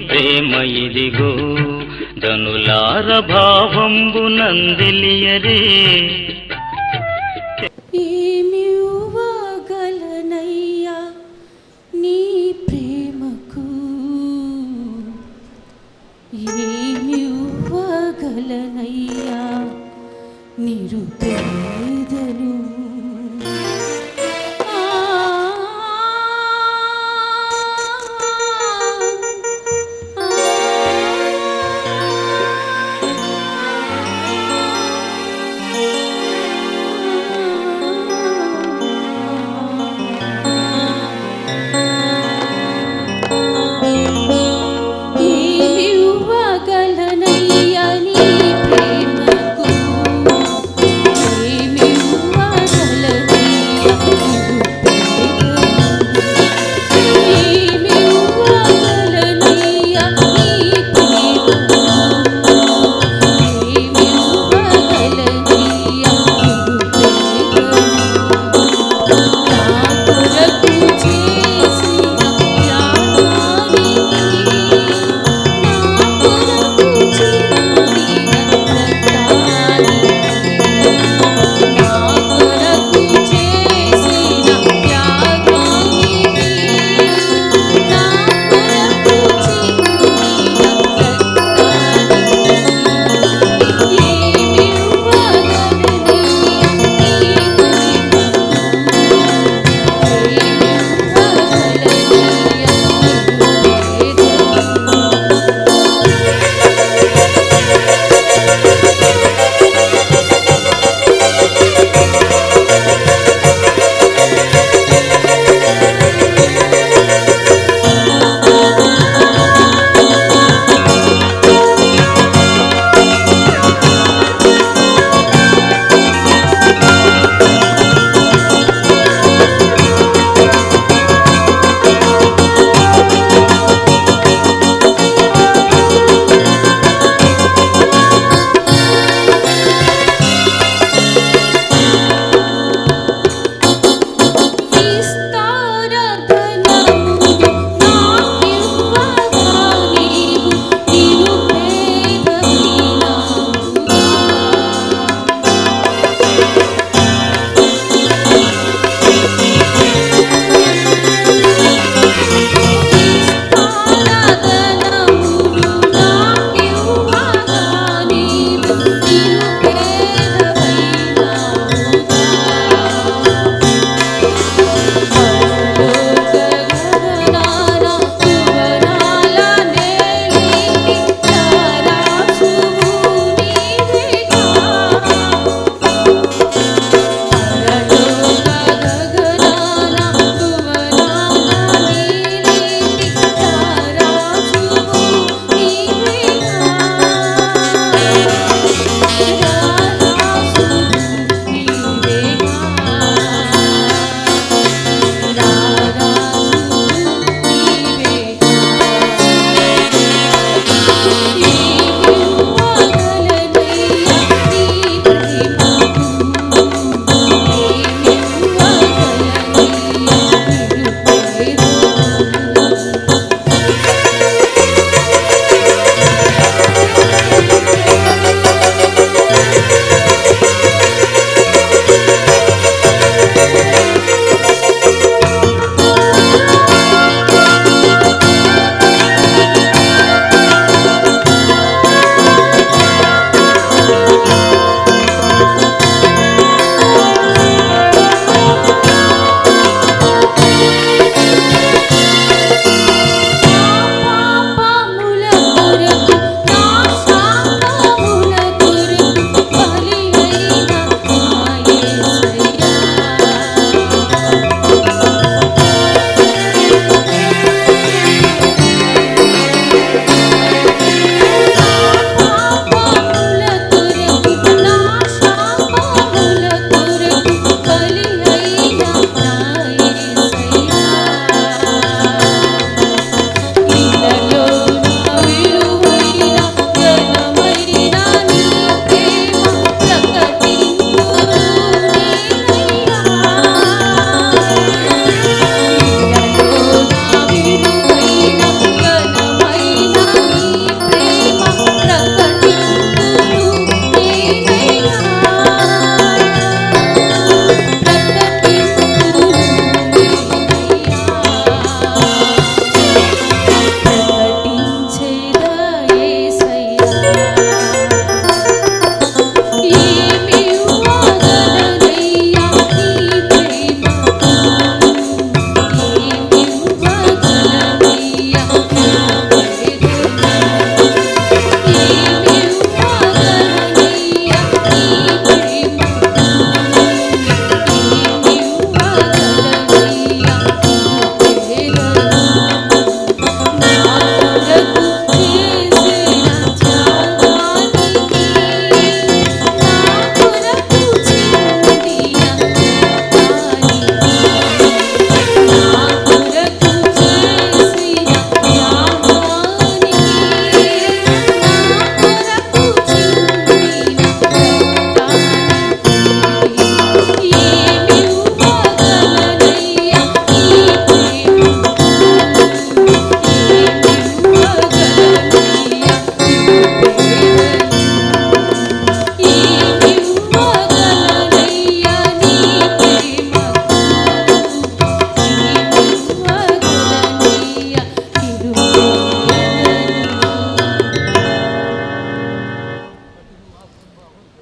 ప్రేమ ఇదిగో ధనులార భావంబు నందిలియరే. ఏమివ్వగలనయ్యా నీ ప్రేమకు, ఏమివ్వగలనయ్యా నిరుపేదను.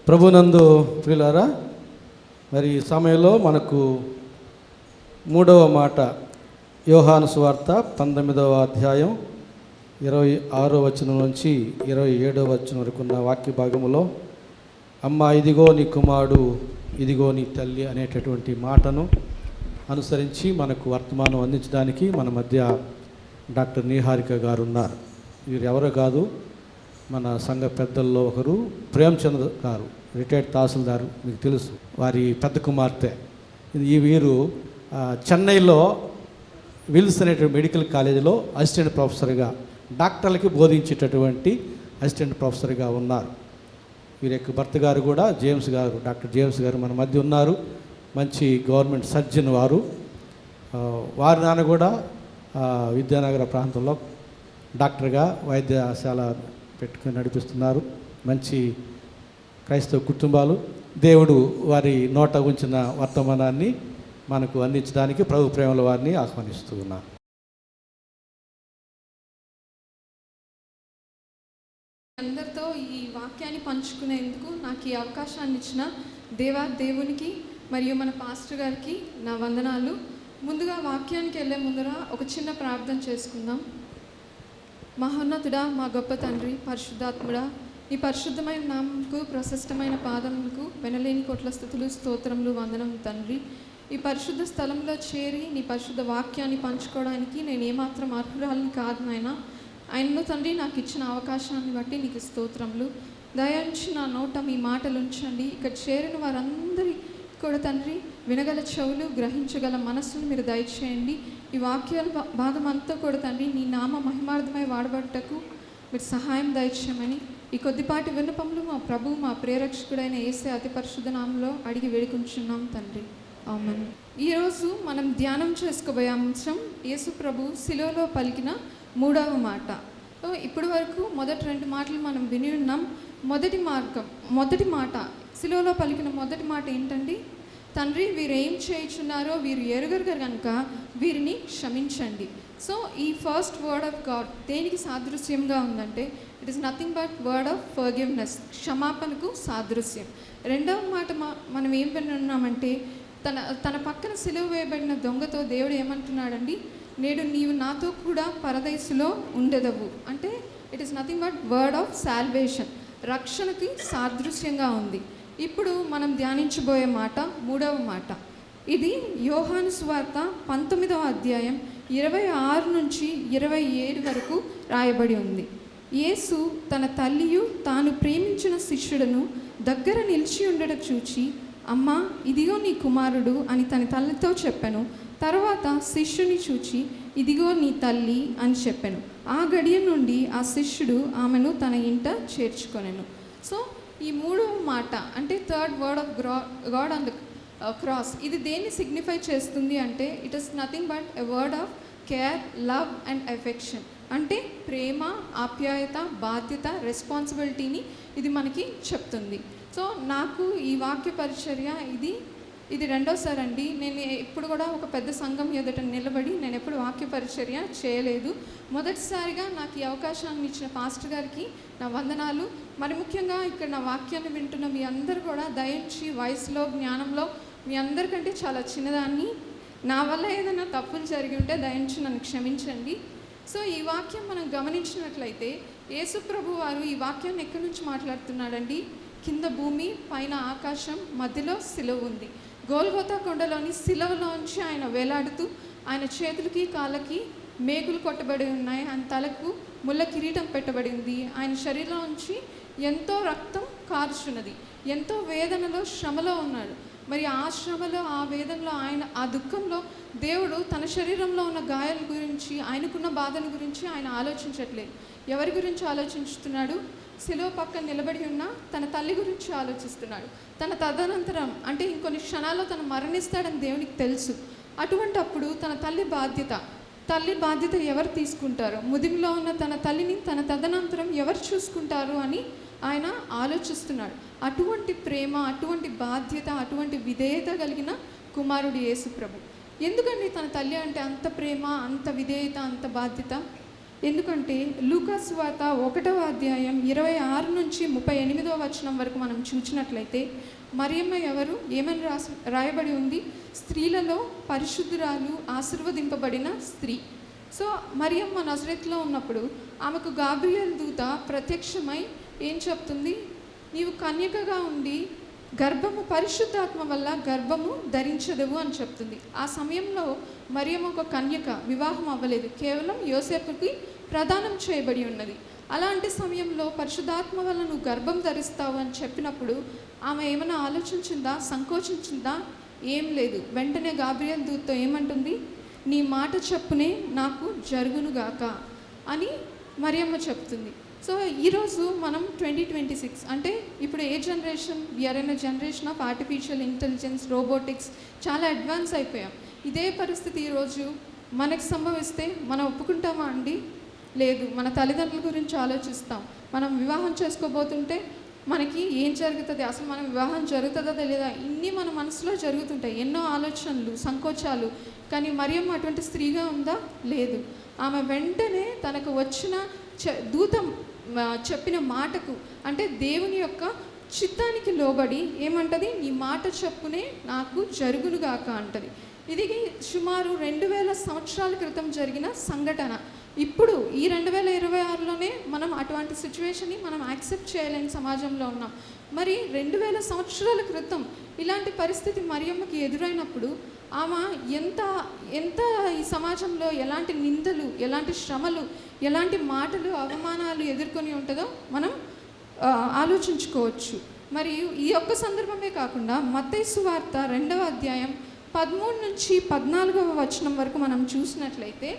ప్రభునందు ప్రియులారా, మరి ఈ సమయంలో మనకు 3వ మాట యోహాను సువార్త 19వ అధ్యాయం 26వ వచనం నుంచి 27వ వచనం వరకు ఉన్న వాక్య భాగములో అమ్మ ఇదిగో నీ కుమారుడు, ఇదిగో నీ తల్లి అనేటటువంటి మాటను అనుసరించి మనకు వర్తమానం అందించడానికి మన మధ్య డాక్టర్ నీహారిక గారు ఉన్నారు. వీరు ఎవరో కాదు, మన సంఘ పెద్దల్లో ఒకరు ప్రేమచంద్ర గారు, రిటైర్డ్ తహసీల్దారు, మీకు తెలుసు, వారి పెద్ద కుమార్తె. ఈ వీరు చెన్నైలో విల్స్ అనేటువంటి మెడికల్ కాలేజీలో అసిస్టెంట్ ప్రొఫెసర్గా, డాక్టర్లకి బోధించేటటువంటి అసిస్టెంట్ ప్రొఫెసర్గా ఉన్నారు. వీరి యొక్క భర్త గారు కూడా జేమ్స్ గారు, డాక్టర్ జేమ్స్ గారు మన మధ్య ఉన్నారు. మంచి గవర్నమెంట్ సర్జన్ వారు. వారి నాన్న కూడా విద్యానగర ప్రాంతంలో డాక్టర్గా వైద్యశాల పెట్టుకుని నడిపిస్తున్నారు. మంచి క్రైస్తవ కుటుంబాలు. దేవుడు వారి నోట ఉంచిన వర్తమానాన్ని మనకు అందించడానికి ప్రభు ప్రేమల వారిని ఆహ్వానిస్తూ ఉన్నారు. అందరితో ఈ వాక్యాన్ని పంచుకునేందుకు నాకు ఈ అవకాశాన్ని ఇచ్చిన దేవునికి మరియు మన పాస్టర్ గారికి నా వందనాలు. ముందుగా వాక్యానికి వెళ్ళే ముందర ఒక చిన్న ప్రార్థన చేసుకుందాం. మహోన్నతుడా, మా గొప్ప తండ్రి, పరిశుద్ధాత్ముడా, నీ పరిశుద్ధమైన నామముకు, ప్రశస్తమైన పాదములకు వెనలేని కోట్ల స్థుతులు, స్తోత్రములు, వందనం తండ్రి. ఈ పరిశుద్ధ స్థలంలో చేరి నీ పరిశుద్ధ వాక్యాన్ని పంచుకోవడానికి నేను ఏమాత్రం అర్హురాలని కాదు నాయన. ఆయనను తండ్రి నాకు ఇచ్చిన అవకాశాన్ని బట్టి నీకు స్తోత్రములు. దయించి నా నోట మీ మాటలు ఉంచండి. ఇక్కడ చేరిన వారందరి కూడా తండ్రి వినగల చెవులు, గ్రహించగల మనస్సును మీరు దయచేయండి. ఈ వాక్యాల భాగం అంతా కూడా తండ్రి నీ నామ మహిమార్థమై వాడబట్టకు మీరు సహాయం దయచేయమని ఈ కొద్దిపాటి విన్నపములు మా ప్రభు, మా ప్రేరక్షకుడైన యేసే అతి పరిశుద్ధ నామంలో అడిగి వేడుకుంటున్నాం తండ్రి, ఆమేన్. ఈరోజు మనం ధ్యానం చేసుకోబోయే అంశం యేసు ప్రభు శిలువలో పలికిన 3వ మాట. ఇప్పటి వరకు మొదటి 2 మాటలు మనం విని ఉన్నాం. మొదటి మాట శిలువలో పలికిన మొదటి మాట ఏంటండి? తండ్రి, వీరు ఏం చేయుచున్నారో వీరు ఎరుగరు కనుక వీరిని క్షమించండి. సో ఈ ఫస్ట్ వర్డ్ ఆఫ్ గాడ్ దేనికి సాదృశ్యంగా ఉందంటే it is nothing but word of forgiveness, క్షమాపణకు సాదృశ్యం. 2వ మాట మనం ఏం విని ఉన్నామంటే తన పక్కన సిలువ వేయబడిన దొంగతో దేవుడు ఏమంటున్నాడండి? నేడు నీవు నాతో కూడా పరదైసులో ఉండెదవు. అంటే it is nothing but word of salvation, రక్షణకి సాదృశ్యంగా ఉంది. ఇప్పుడు మనం ధ్యానించబోయే మాట 3వ మాట. ఇది యోహాను సువార్త 19వ అధ్యాయం 26 నుంచి 27 వరకు రాయబడి ఉంది. యేసు తన తల్లియు తాను ప్రేమించిన శిష్యుడును దగ్గర నిలిచి ఉండడం చూచి, అమ్మా ఇదిగో నీ కుమారుడు అని తన తల్లితో చెప్పెను. తర్వాత శిష్యుని చూచి, ఇదిగో నీ తల్లి అని చెప్పెను. ఆ గడియ నుండి ఆ శిష్యుడు ఆమెను తన ఇంట చేర్చుకొనెను. సో ఈ 3వ మాట అంటే third word of God on the cross, ఇది దేన్ని సిగ్నిఫై చేస్తుంది అంటే it is nothing but a word of care, love and affection. అంటే ప్రేమ, ఆప్యాయత, బాధ్యత, రెస్పాన్సిబిలిటీని ఇది మనకి చెప్తుంది. సో నాకు ఈ వాక్య పరిచర్య ఇది 2వసారి అండి. నేను ఎప్పుడు కూడా ఒక పెద్ద సంఘం ఎదుట నిలబడి నేను ఎప్పుడు వాక్య పరిచర్య చేయలేదు. మొదటిసారిగా నాకు ఈ అవకాశాన్ని ఇచ్చిన పాస్టర్ గారికి నా వందనాలు. మరి ముఖ్యంగా ఇక్కడ నా వాక్యాన్ని వింటున్న మీ అందరూ కూడా దయించి వయసులో, జ్ఞానంలో మీ అందరికంటే చాలా చిన్నదాన్ని. నా వల్ల ఏదైనా తప్పులు జరిగి ఉంటే దయించి నన్ను క్షమించండి. సో ఈ వాక్యం మనం గమనించినట్లయితే యేసు ప్రభు వారు ఈ వాక్యాన్ని ఎక్కడి నుంచి మాట్లాడుతున్నాడండి? కింద భూమి, పైన ఆకాశం, మధ్యలో సిలువ ఉంది. గోల్గోతా కొండలోని సిలువలోంచి ఆయన వేలాడుతూ, ఆయన చేతులకి కాళ్ళకి మేకులు కొట్టబడి ఉన్నాయి, ఆయన తలకు ముళ్ళ కిరీటం పెట్టబడి ఉంది, ఆయన శరీరంలోంచి ఎంతో రక్తం కారుచున్నది, ఎంతో వేదనలో, శ్రమలో ఉన్నాడు. మరి ఆ శ్రమలో, ఆ వేదనలో, ఆయన ఆ దుఃఖంలో దేవుడు తన శరీరంలో ఉన్న గాయాల గురించి, ఆయనకున్న బాధల గురించి ఆయన ఆలోచించట్లేదు. ఎవరి గురించి ఆలోచిస్తున్నాడు? శిలువ పక్కన నిలబడి ఉన్న తన తల్లి గురించి ఆలోచిస్తున్నాడు. తన తదనంతరం అంటే ఇంకొన్ని క్షణాల్లో తను మరణిస్తాడని దేవునికి తెలుసు. అటువంటి అప్పుడు తన తల్లి బాధ్యత ఎవరు తీసుకుంటారు? ముదిమిలో ఉన్న తన తల్లిని తన తదనంతరం ఎవరు చూసుకుంటారు అని ఆయన ఆలోచిస్తున్నాడు. అటువంటి ప్రేమ, అటువంటి బాధ్యత, అటువంటి విధేయత కలిగిన కుమారుడు యేసు ప్రభు. ఎందుకండి తన తల్లి అంటే అంత ప్రేమ, అంత విధేయత, అంత బాధ్యత? ఎందుకంటే లూకా సువార్త 1వ అధ్యాయం 26 నుంచి 38వ వచనం వరకు మనం చూసినట్లయితే మరియమ్మ ఎవరు, ఏమని రాయబడి ఉంది? స్త్రీలలో పరిశుద్ధురాలు, ఆశీర్వదింపబడిన స్త్రీ. సో మరియమ్మ నజరేతులో ఉన్నప్పుడు ఆమెకు గాబ్రియల్ దూత ప్రత్యక్షమై ఏం చెప్తుంది? నీవు కన్యకగా ఉండి గర్భము పరిశుద్ధాత్మ వల్ల గర్భము ధరించదవు అని చెప్తుంది. ఆ సమయంలో మరియమ్మ ఒక కన్యక, వివాహం అవ్వలేదు, కేవలం యోసేపుకి ప్రదానం చేయబడి ఉన్నది. అలాంటి సమయంలో పరిశుద్ధాత్మ వల్ల నువ్వు గర్భం ధరిస్తావు అని చెప్పినప్పుడు ఆమె ఏమైనా ఆలోచించిందా, సంకోచించిందా? ఏం లేదు. వెంటనే గాబ్రియల్ దూతతో ఏమంటుంది? నీ మాట చెప్పునే నాకు జరుగునుగాక అని మరియమ్మ చెప్తుంది. సో ఈరోజు మనం 2026 అంటే ఇప్పుడు ఏ generation? We're in a generation of artificial intelligence, robotics, చాలా అడ్వాన్స్ అయిపోయాం. ఇదే పరిస్థితి ఈరోజు మనకు సంభవిస్తే మనం ఒప్పుకుంటామా అండి? లేదు. మన తల్లిదండ్రుల గురించి ఆలోచిస్తాం. మనం వివాహం చేసుకోబోతుంటే మనకి ఏం జరుగుతుంది, అసలు మనం వివాహం జరుగుతుందా తెలియదా, ఇన్ని మన మనసులో జరుగుతుంటాయి, ఎన్నో ఆలోచనలు, సంకోచాలు. కానీ మరియమ్మ అటువంటి స్త్రీగా ఉందా? లేదు. ఆమె వెంటనే తనకు వచ్చిన దూత చెప్పిన మాటకు, అంటే దేవుని యొక్క చిత్తానికి లోబడి ఏమంటది? నీ మాట చెప్పునే నాకు జరుగునుగాక అంటది. ఇది సుమారు 2000 సంవత్సరాల క్రితం జరిగిన సంఘటన. ఇప్పుడు ఈ 2026లోనే మనం అటువంటి సిచ్యువేషన్ని మనం యాక్సెప్ట్ చేయలేని సమాజంలో ఉన్నాం. మరి 2000 సంవత్సరాల క్రితం ఇలాంటి పరిస్థితి మరియమ్మకి ఎదురైనప్పుడు ఆమె ఎంత ఈ సమాజంలో ఎలాంటి నిందలు, ఎలాంటి శ్రమలు, ఎలాంటి మాటలు, అవమానాలు ఎదుర్కొని ఉంటుందో మనం ఆలోచించుకోవచ్చు. మరియు ఈ ఒక్క సందర్భమే కాకుండా మత్తయి సువార్త 2వ అధ్యాయం 13 నుంచి 14వ వచనం వరకు మనం చూసినట్లయితే,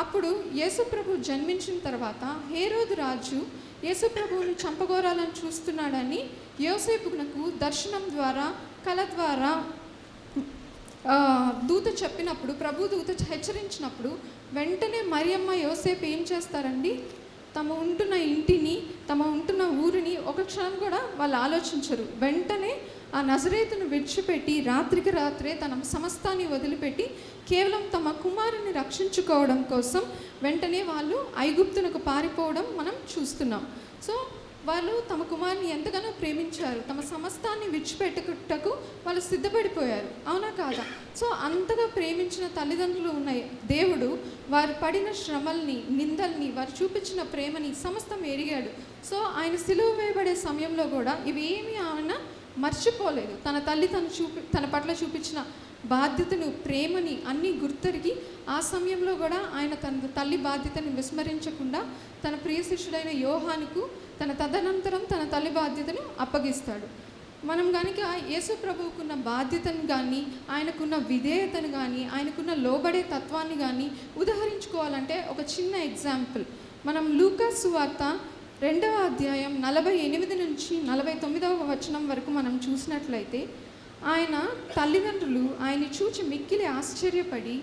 అప్పుడు యేసుప్రభు జన్మించిన తర్వాత హేరోదు రాజు యేసుప్రభువుని చంపగోరాలని చూస్తున్నాడని యోసేపునకు దర్శనం ద్వారా, కల ద్వారా దూత చెప్పినప్పుడు, ప్రభు దూత హెచ్చరించినప్పుడు వెంటనే మరియమ్మ, యోసేపు ఏం చేస్తారండి? తమ ఉంటున్న ఇంటిని, తమ ఉంటున్న ఊరిని ఒక క్షణం కూడా వాళ్ళు ఆలోచించరు. వెంటనే ఆ నజరేతును విడిచిపెట్టి రాత్రికి రాత్రే తన సమస్తాన్ని వదిలిపెట్టి కేవలం తమ కుమారుని రక్షించుకోవడం కోసం వెంటనే వాళ్ళు ఐగుప్తునకు పారిపోవడం మనం చూస్తున్నాం. సో వాళ్ళు తమ కుమారుని ఎంతగానో ప్రేమించారు, తమ సమస్తాన్ని విడిచిపెట్టుటకు వాళ్ళు సిద్ధపడిపోయారు. అవునా కాదా? సో అంతగా ప్రేమించిన తల్లిదండ్రులు ఉన్న దేవుడు వారు పడిన శ్రమల్ని, నిందల్ని, వారు చూపించిన ప్రేమని సమస్తం ఎరిగాడు. సో ఆయన సిలువ వేయబడే సమయంలో కూడా ఇవేమీ ఆయన మర్చిపోలేదు. తన తల్లి తన పట్ల చూపించిన బాధ్యతను, ప్రేమని అన్నీ గుర్తెరిగి ఆ సమయంలో కూడా ఆయన తన తల్లి బాధ్యతను విస్మరించకుండా తన ప్రియ శిష్యుడైన యోహానుకు తదనంతరం తన తల్లి బాధ్యతను అప్పగిస్తాడు. మనం కనుక యేసు ప్రభువుకున్న బాధ్యతను కానీ, ఆయనకున్న విధేయతను కానీ, ఆయనకున్న లోబడే తత్వాన్ని కానీ ఉదహరించుకోవాలంటే ఒక చిన్న ఎగ్జాంపుల్ మనం లూకా సువార్త 2వ అధ్యాయం 48 నుంచి 49వ వచనం వరకు మనం చూసినట్లయితే, ఆయన తల్లిదండ్రులు ఆయన్ని చూచి మిక్కిలి ఆశ్చర్యపడి,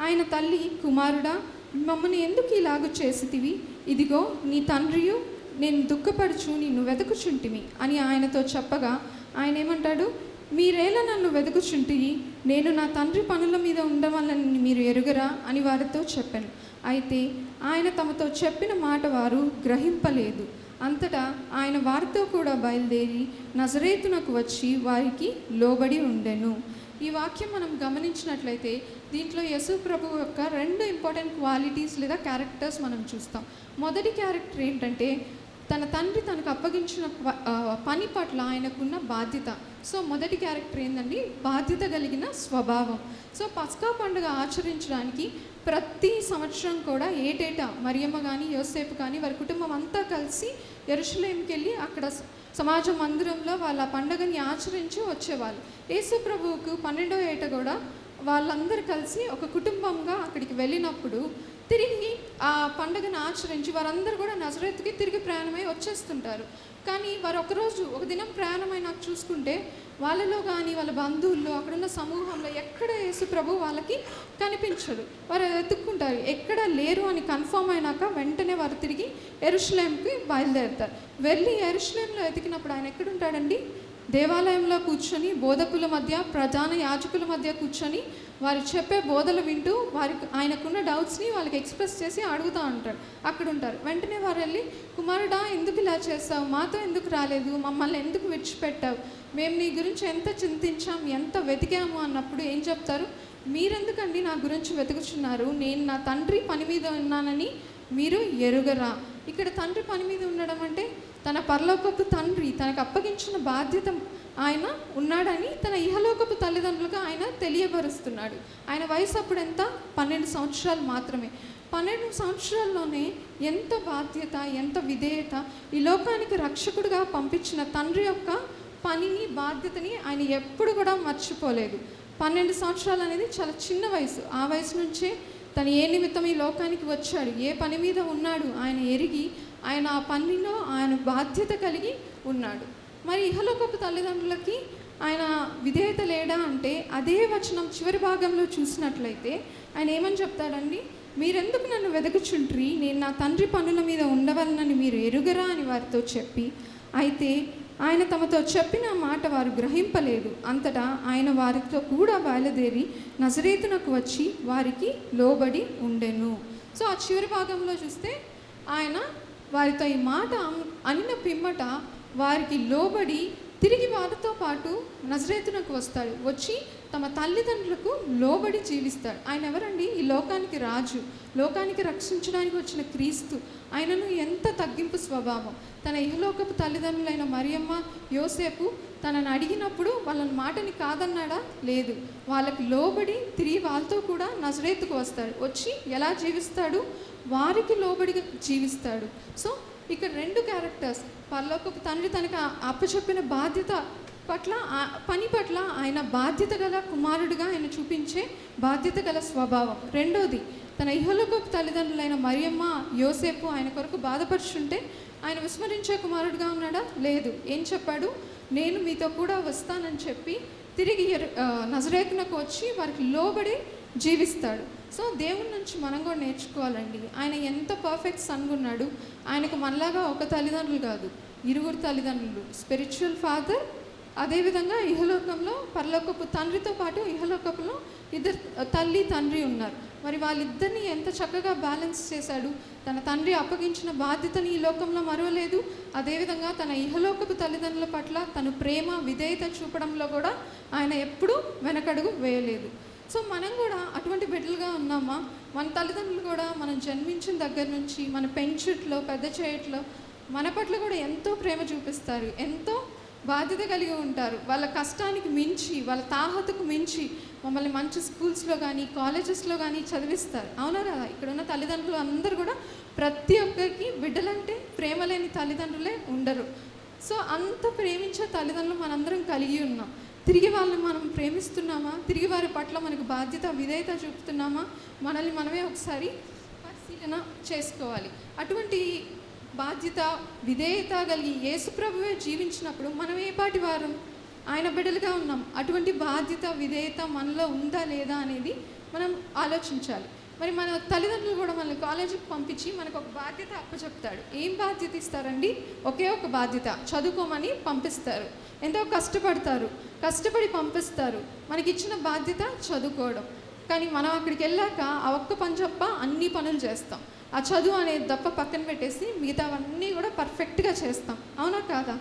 ఆయన తల్లి, కుమారుడా, మమ్మల్ని ఎందుకు ఇలాగ చేసితివి? ఇదిగో నీ తండ్రియు నేను దుఃఖపడుచు నిన్ను వెతుకుచుంటిమి అని ఆయనతో చెప్పగా, ఆయన ఏమంటాడు? మీరేలా నన్ను వెతుకుచుంటివి? నేను నా తండ్రి పనుల మీద ఉండవాలని మీరు ఎరుగరా అని వారితో చెప్పాను. అయితే ఆయన తమతో చెప్పిన మాట వారు గ్రహింపలేదు. అంతటా ఆయన వారితో కూడా బయలుదేరి నజరేతునకు వచ్చి వారికి లోబడి ఉండెను. ఈ వాక్యం మనం గమనించినట్లయితే దీంట్లో యేసు ప్రభు యొక్క 2 ఇంపార్టెంట్ క్వాలిటీస్ లేదా క్యారెక్టర్స్ మనం చూస్తాం. మొదటి క్యారెక్టర్ ఏంటంటే తన తండ్రి తనకు అప్పగించిన పని పట్ల ఆయనకున్న బాధ్యత. సో మొదటి క్యారెక్టర్ ఏంటండి? బాధ్యత కలిగిన స్వభావం. సో పస్కా పండుగ ఆచరించడానికి ప్రతి సంవత్సరం కూడా ఏటేటా మరియమ్మ కానీ, యోసేపు కానీ, వారి కుటుంబం అంతా కలిసి యెరూషలేముకి వెళ్ళి అక్కడ సమాజ మందిరంలో వాళ్ళ పండుగని ఆచరించి వచ్చేవాళ్ళు. యేసు ప్రభువుకు 12వ ఏట కూడా వాళ్ళందరూ కలిసి ఒక కుటుంబంగా అక్కడికి వెళ్ళినప్పుడు తిరిగి ఆ పండుగను ఆచరించి వారందరూ కూడా నజరేతుకి తిరిగి ప్రయాణమై వచ్చేస్తుంటారు. కానీ వారు ఒక దినం ప్రయాణమై నాకు చూసుకుంటే వాళ్ళలో కానీ, వాళ్ళ బంధువుల్లో, అక్కడున్న సమూహంలో ఎక్కడ యేసు ప్రభు వాళ్ళకి కనిపించడు. వారు వెతుక్కుంటారు, ఎక్కడ లేరు అని కన్ఫర్మ్ అయినాక వెంటనే వారు తిరిగి యెరూషలేముకి బయలుదేరుతారు. వెళ్ళి యెరూషలేంలో వెతికినప్పుడు ఆయన ఎక్కడుంటాడండి? దేవాలయంలో కూర్చొని బోధకుల మధ్య, ప్రధాన యాజకుల మధ్య కూర్చొని వారు చెప్పే బోధలు వింటూ ఆయనకున్న డౌట్స్ని వాళ్ళకి ఎక్స్ప్రెస్ చేసి అడుగుతూ ఉంటారు. అక్కడ ఉంటారు. వెంటనే వారు వెళ్ళి, కుమారుడా ఎందుకు ఇలా చేస్తావు, మాతో ఎందుకు రాలేదు, మమ్మల్ని ఎందుకు విడిచిపెట్టావు, మేము నీ గురించి ఎంత చింతించాం, ఎంత వెతికాము అన్నప్పుడు ఏం చెప్తారు, మీరెందుకండి నా గురించి వెతుకుచున్నారు, నేను నా తండ్రి పని మీద ఉన్నానని మీరు ఎరుగరా. ఇక్కడ తండ్రి పని మీద ఉండడం అంటే తన పరలోకపు తండ్రి తనకు అప్పగించిన బాధ్యత ఆయన ఉన్నాడని తన ఇహలోకపు తల్లిదండ్రులుగా ఆయన తెలియపరుస్తున్నాడు. ఆయన వయసు అప్పుడు ఎంత, 12 సంవత్సరాలు మాత్రమే. 12 సంవత్సరాల్లోనే ఎంత బాధ్యత, ఎంత విధేయత. ఈ లోకానికి రక్షకుడిగా పంపించిన తండ్రి యొక్క పనిని, బాధ్యతని ఆయన ఎప్పుడు కూడా మర్చిపోలేదు. 12 సంవత్సరాలు అనేది చాలా చిన్న వయసు. ఆ వయసు నుంచే తను ఏ నిమిత్తం ఈ లోకానికి వచ్చాడు, ఏ పని మీద ఉన్నాడు ఆయన ఎరిగి, ఆయన ఆ పనిలో ఆయన బాధ్యత కలిగి ఉన్నాడు. మరి ఇహలోకపు తల్లిదండ్రులకి ఆయన విధేయత లేడా అంటే, అదే వచనం చివరి భాగంలో చూసినట్లయితే ఆయన ఏమని చెప్తాడండి, మీరెందుకు నన్ను వెదకుచుంట్రి, నేను నా తండ్రి పనుల మీద ఉండవలనని మీరు ఎరుగరా అని వారితో చెప్పి, అయితే ఆయన తమతో చెప్పిన మాట వారు గ్రహింపలేదు. అంతటా ఆయన వారితో కూడా బయలుదేరి నజరేతునకు వచ్చి వారికి లోబడి ఉండెను. సో ఆ చివరి భాగంలో చూస్తే ఆయన వారితో ఈ మాట అనిన పిమ్మట వారికి లోబడి తిరిగి వారితో పాటు నజరేతునకు వస్తాడు. వచ్చి తమ తల్లిదండ్రులకు లోబడి జీవిస్తాడు. ఆయన ఎవరండి, ఈ లోకానికి రాజు, లోకానికి రక్షించడానికి వచ్చిన క్రీస్తు. ఆయనను ఎంత తగ్గింపు స్వభావం. తన ఇహలోకపు తల్లిదండ్రులైన మరియమ్మ, యోసేపు తనని అడిగినప్పుడు వాళ్ళని మాటని కాదన్నాడా, లేదు. వాళ్ళకి లోబడి తిరిగి వాళ్ళతో కూడా నజరేతుకు వస్తాడు. వచ్చి ఎలా జీవిస్తాడు, వారికి లోబడి జీవిస్తాడు. సో ఇక్కడ 2 క్యారెక్టర్స్. పరలోకపు తండ్రి తనకు అప్పచెప్పిన బాధ్యత పట్ల, పని పట్ల ఆయన బాధ్యత గల కుమారుడిగా ఆయన చూపించే బాధ్యత గల స్వభావం. రెండోది, తన ఇహలోకపు తల్లిదండ్రులైన మరియమ్మ, యోసేపు ఆయన కొరకు బాధపరుచుంటే ఆయన విస్మరించే కుమారుడిగా ఉన్నాడా, లేదు. ఏం చెప్పాడు, నేను మీతో కూడా వస్తానని చెప్పి తిరిగి నజరేతునకు వచ్చి వారికి లోబడి జీవిస్తాడు. సో దేవుని నుంచి మనం కూడా నేర్చుకోవాలండి. ఆయన ఎంత పర్ఫెక్ట్ సన్గా ఉన్నాడు. ఆయనకు మనలాగా ఒక తల్లిదండ్రులు కాదు, 2 తల్లిదండ్రులు, స్పిరిచువల్ ఫాదర్, అదేవిధంగా ఇహలోకంలో పరలోకపు తండ్రితో పాటు ఇహలోకంలో 2 తల్లి తండ్రి ఉన్నారు. మరి వాళ్ళిద్దరిని ఎంత చక్కగా బ్యాలెన్స్ చేశాడు. తన తండ్రి అప్పగించిన బాధ్యతని ఈ లోకంలో మరవలేదు. అదేవిధంగా తన ఇహలోకపు తల్లిదండ్రుల పట్ల తను ప్రేమ, విధేయత చూపడంలో కూడా ఆయన ఎప్పుడూ వెనకడుగు వేయలేదు. సో మనం కూడా అటువంటి బిడ్డలుగా ఉన్నామా? మన తల్లిదండ్రులు కూడా మనం జన్మించిన దగ్గర నుంచి మన పెంచుట్లో, పెద్ద చేయట్లో మన పట్ల కూడా ఎంతో ప్రేమ చూపిస్తారు, ఎంతో బాధ్యత కలిగి ఉంటారు. వాళ్ళ కష్టానికి మించి, వాళ్ళ తాహతకు మించి మమ్మల్ని మంచి స్కూల్స్లో కానీ కాలేజెస్లో కానీ చదివిస్తారు. అవునా కదా? ఇక్కడ ఉన్న తల్లిదండ్రులు అందరూ కూడా ప్రతి ఒక్కరికి బిడ్డలంటే ప్రేమ లేని తల్లిదండ్రులే ఉండరు. సో అంత ప్రేమించే తల్లిదండ్రులు మనందరం కలిగి ఉన్నాం. తిరిగి వాళ్ళని మనం ప్రేమిస్తున్నామా? తిరిగి వారి పట్ల మనకు బాధ్యత, విధేయత చూపుతున్నామా? మనల్ని మనమే ఒకసారి పరిశీలన చేసుకోవాలి. అటువంటి బాధ్యత, విధేయత కలిగి యేసుప్రభువే జీవించినప్పుడు మనం ఏ పాటి వారం? ఆయన బిడ్డలుగా ఉన్నాం. అటువంటి బాధ్యత, విధేయత మనలో ఉందా లేదా అనేది మనం ఆలోచించాలి. మరి మన తల్లిదండ్రులు కూడా మనల్ని కాలేజీకి పంపించి మనకు ఒక బాధ్యత అప్పచెప్తాడు. ఏం బాధ్యత ఇస్తారండి? ఒకే ఒక బాధ్యత, చదువుకోమని పంపిస్తారు. ఎంతో కష్టపడతారు, కష్టపడి పంపిస్తారు. మనకి ఇచ్చిన బాధ్యత చదువుకోవడం. కానీ మనం అక్కడికి వెళ్ళాక ఆ ఒక్క పని తప్ప అన్ని పనులు చేస్తాం. ఆ చదువు అనేది తప్ప పక్కన పెట్టేసి మిగతావన్నీ కూడా పర్ఫెక్ట్గా చేస్తాం. అవునా కాదా?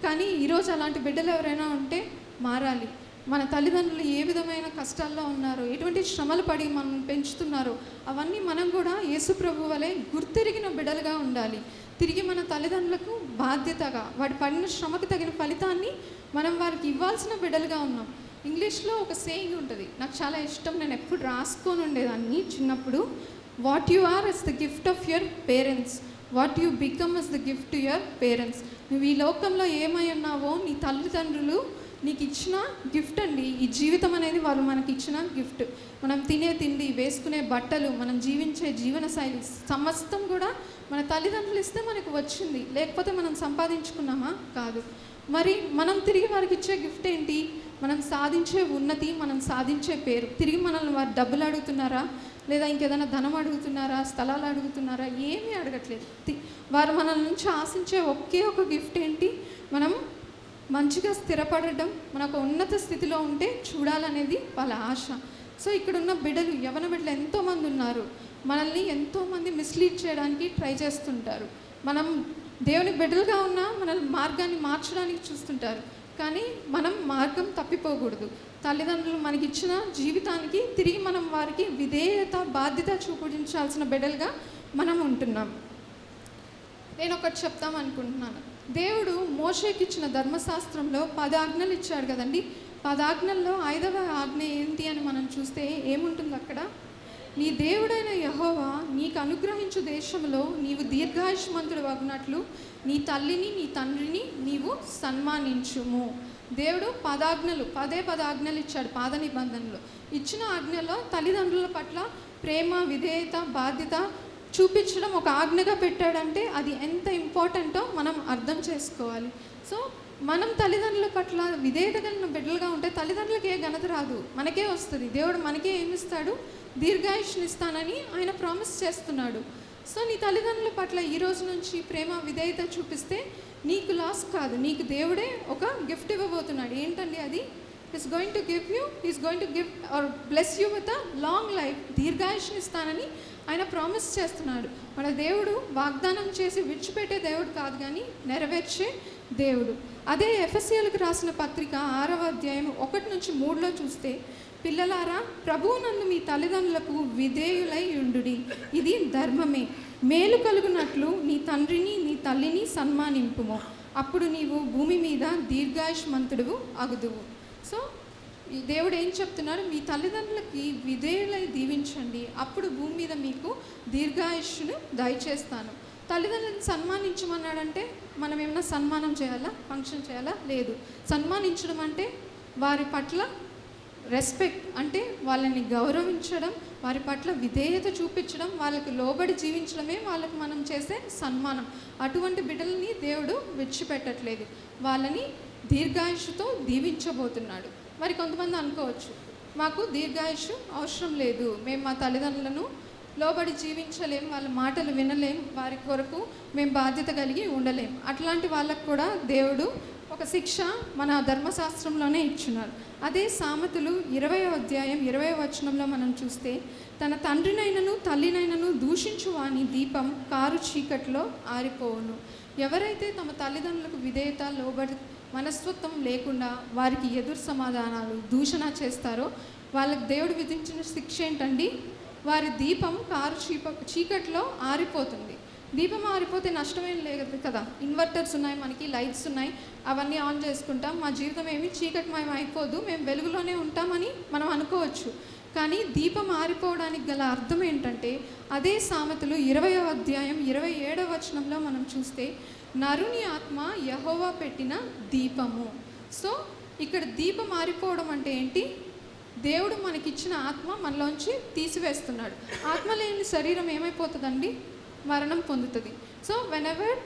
కానీ ఈరోజు అలాంటి బిడ్డలు ఎవరైనా ఉంటే మారాలి. మన తల్లిదండ్రులు ఏ విధమైన కష్టాల్లో ఉన్నారో, ఎటువంటి శ్రమలు పడి మనం పెంచుతున్నారో అవన్నీ మనం కూడా యేసుప్రభు వలె గుర్తెరిగిన బిడ్డలుగా ఉండాలి. తిరిగి మన తల్లిదండ్రులకు బాధ్యతగా వాడి పడిన శ్రమకు తగిన ఫలితాన్ని మనం వారికి ఇవ్వాల్సిన బిడ్డలుగా ఉన్నాం. ఇంగ్లీష్లో ఒక సేయింగ్ ఉంటుంది, నాకు చాలా ఇష్టం. నేను ఎప్పుడు రాసుకొని ఉండేదాన్ని చిన్నప్పుడు. What you are is the gift of your parents, what you become is the gift to your parents. నువ్వు ఈ లోకంలో ఏమై ఉన్నావో నీ తల్లిదండ్రులు నీకు ఇచ్చిన గిఫ్ట్ అండి. ఈ జీవితం అనేది వాళ్ళు మనకి ఇచ్చిన గిఫ్ట్. మనం తినే తిండి, వేసుకునే బట్టలు, మనం జీవించే జీవన శైలి సమస్తం కూడా మన తల్లిదండ్రులు ఇస్తే మనకు వచ్చింది, లేకపోతే మనం సంపాదించుకున్నామా? కాదు. మరి మనం తిరిగి వారికి ఇచ్చే గిఫ్ట్ ఏంటి? మనం సాధించే ఉన్నతి, మనం సాధించే పేరు. తిరిగి మనల్ని వారు డబ్బులు అడుగుతున్నారా, లేదా ఇంకేదైనా ధనం అడుగుతున్నారా, స్థలాలు అడుగుతున్నారా? ఏమీ అడగట్లేదు. వారు మనల నుంచి ఆశించే ఒకే ఒక గిఫ్ట్ ఏంటి? మనం మంచిగా స్థిరపడడం, మనకు ఉన్నత స్థితిలో ఉంటే చూడాలనేది వాళ్ళ ఆశ. సో ఇక్కడున్న బిడ్డలు, యవన బిడ్డలు ఎంతోమంది ఉన్నారు. మనల్ని ఎంతోమంది మిస్లీడ్ చేయడానికి ట్రై చేస్తుంటారు. మనం దేవుని బిడ్డలుగా ఉన్నా మనల్ని మార్గాన్ని మార్చడానికి చూస్తుంటారు. కానీ మనం మార్గం తప్పిపోకూడదు. తల్లిదండ్రులు మనకిచ్చిన జీవితానికి తిరిగి మనం వారికి విధేయత, బాధ్యత చూపించాల్సిన బిడ్డలుగా మనం ఉంటున్నాం. నేను ఒకటి చెప్తాం అనుకుంటున్నాను. దేవుడు మోషేకి ఇచ్చిన ధర్మశాస్త్రంలో 10 ఆజ్ఞలు ఇచ్చాడు కదండి. 10 ఆజ్ఞల్లో 5వ ఆజ్ఞ ఏంటి అని మనం చూస్తే ఏముంటుంది అక్కడ? నీ దేవుడైన యెహోవా నీకు అనుగ్రహించు దేశంలో నీవు దీర్ఘాయుష్మంతుడు అగునట్లు నీ తల్లిని నీ తండ్రిని నీవు సన్మానించుము. దేవుడు 10 ఆజ్ఞలు, 10 ఆజ్ఞలు ఇచ్చాడు. పాద నిబంధనలు ఇచ్చిన ఆజ్ఞలో తల్లిదండ్రుల పట్ల ప్రేమ, విధేయత, బాధ్యత చూపించడం ఒక ఆజ్ఞగా పెట్టాడంటే అది ఎంత ఇంపార్టెంటో మనం అర్థం చేసుకోవాలి. సో మనం తల్లిదండ్రుల పట్ల విధేయత కలిగిన బిడ్డలుగా ఉంటే తల్లిదండ్రులకి ఏ ఘనత రాదు, మనకే వస్తుంది. దేవుడు మనకే ఏమిస్తాడు? దీర్ఘాయుష్నిస్తానని ఆయన ప్రామిస్ చేస్తున్నాడు. సో నీ తల్లిదండ్రుల పట్ల ఈ రోజు నుంచి ప్రేమ, విధేయత చూపిస్తే నీకు లాస్ కాదు, నీకు దేవుడే ఒక గిఫ్ట్ ఇవ్వబోతున్నాడు. ఏంటండి అది? Is going to give or bless you with a long life. దీర్ఘాయుష్నిస్తానని ఆయన ప్రామిస్ చేస్తున్నాడు. మన దేవుడు వాగ్దానం చేసి విడిచిపెట్టే దేవుడు కాదు, కానీ నెరవేర్చే దేవుడు. అదే ఎఫెసీయులకు రాసిన పత్రిక 6వ అధ్యాయం 1-3లో చూస్తే, పిల్లలారా ప్రభువునందు మీ తల్లిదండ్రులకు విధేయులై ఉండుడి, ఇది ధర్మమే. మేలు కలుగునట్లు నీ తండ్రిని నీ తల్లిని సన్మానింపుము, అప్పుడు నీవు భూమి మీద దీర్ఘాయుష్మంతుడు అగుదువు. సో ఈ దేవుడు ఏం చెప్తున్నారు? మీ తల్లిదండ్రులకి విధేయులై దీవించండి, అప్పుడు భూమి మీద మీకు దీర్ఘాయుష్ను దయచేస్తాను. తల్లిదండ్రులను సన్మానించమన్నాడంటే మనం ఏమైనా సన్మానం చేయాలా, ఫంక్షన్ చేయాలా? లేదు. సన్మానించడం అంటే వారి పట్ల రెస్పెక్ట్, అంటే వాళ్ళని గౌరవించడం, వారి పట్ల విధేయత చూపించడం, వాళ్ళకి లోబడి జీవించడమే వాళ్ళకి మనం చేసే సన్మానం. అటువంటి బిడ్డలని దేవుడు విడిచిపెట్టట్లేదు, వాళ్ళని దీర్ఘాయుషుతో దీవించబోతున్నాడు. మరి కొంతమంది అనుకోవచ్చు, మాకు దీర్ఘాయుషు అవసరం లేదు, మేము మా తల్లిదండ్రులను లోబడి జీవించలేం, వాళ్ళ మాటలు వినలేం, వారి కొరకు మేము బాధ్యత కలిగి ఉండలేం. అట్లాంటి వాళ్ళకు కూడా దేవుడు ఒక శిక్ష మన ధర్మశాస్త్రంలోనే ఇచ్చున్నారు. అదే సామెతలు 20వ అధ్యాయం 20వ వచనంలో మనం చూస్తే, తన తండ్రినైనను తల్లినైనను దూషించు వాని దీపం కారు చీకట్లో ఆరిపోవును. ఎవరైతే తమ తల్లిదండ్రులకు విధేయత, లోబడి మనస్తత్వం లేకుండా వారికి ఎదురు సమాధానాలు, దూషణ చేస్తారో వాళ్ళకి దేవుడు విధించిన శిక్ష ఏంటండి? వారి దీపం కారు చీకట్లో ఆరిపోతుంది. దీపం ఆరిపోతే నష్టమేం లేదు కదా. ఇన్వర్టర్స్ ఉన్నాయి, మనకి లైట్స్ ఉన్నాయి, అవన్నీ ఆన్ చేసుకుంటాం, మా జీవితం ఏమి చీకటిమయం అయిపోదు, మేము వెలుగులోనే ఉంటామని మనం అనుకోవచ్చు. కానీ దీపం ఆరిపోవడానికి గల అర్థం ఏంటంటే, అదే సామెతలు 20వ అధ్యాయం 27వ వచనంలో మనం చూస్తే, నరుని ఆత్మ యెహోవా పెట్టిన దీపము. సో ఇక్కడ దీపం ఆరిపోవడం అంటే ఏంటి? దేవుడు మనకిచ్చిన ఆత్మ మనలోంచి తీసివేస్తున్నాడు. ఆత్మ లేని శరీరం ఏమైపోతుందండి? మరణం పొందుతుంది. సో వెనెవర్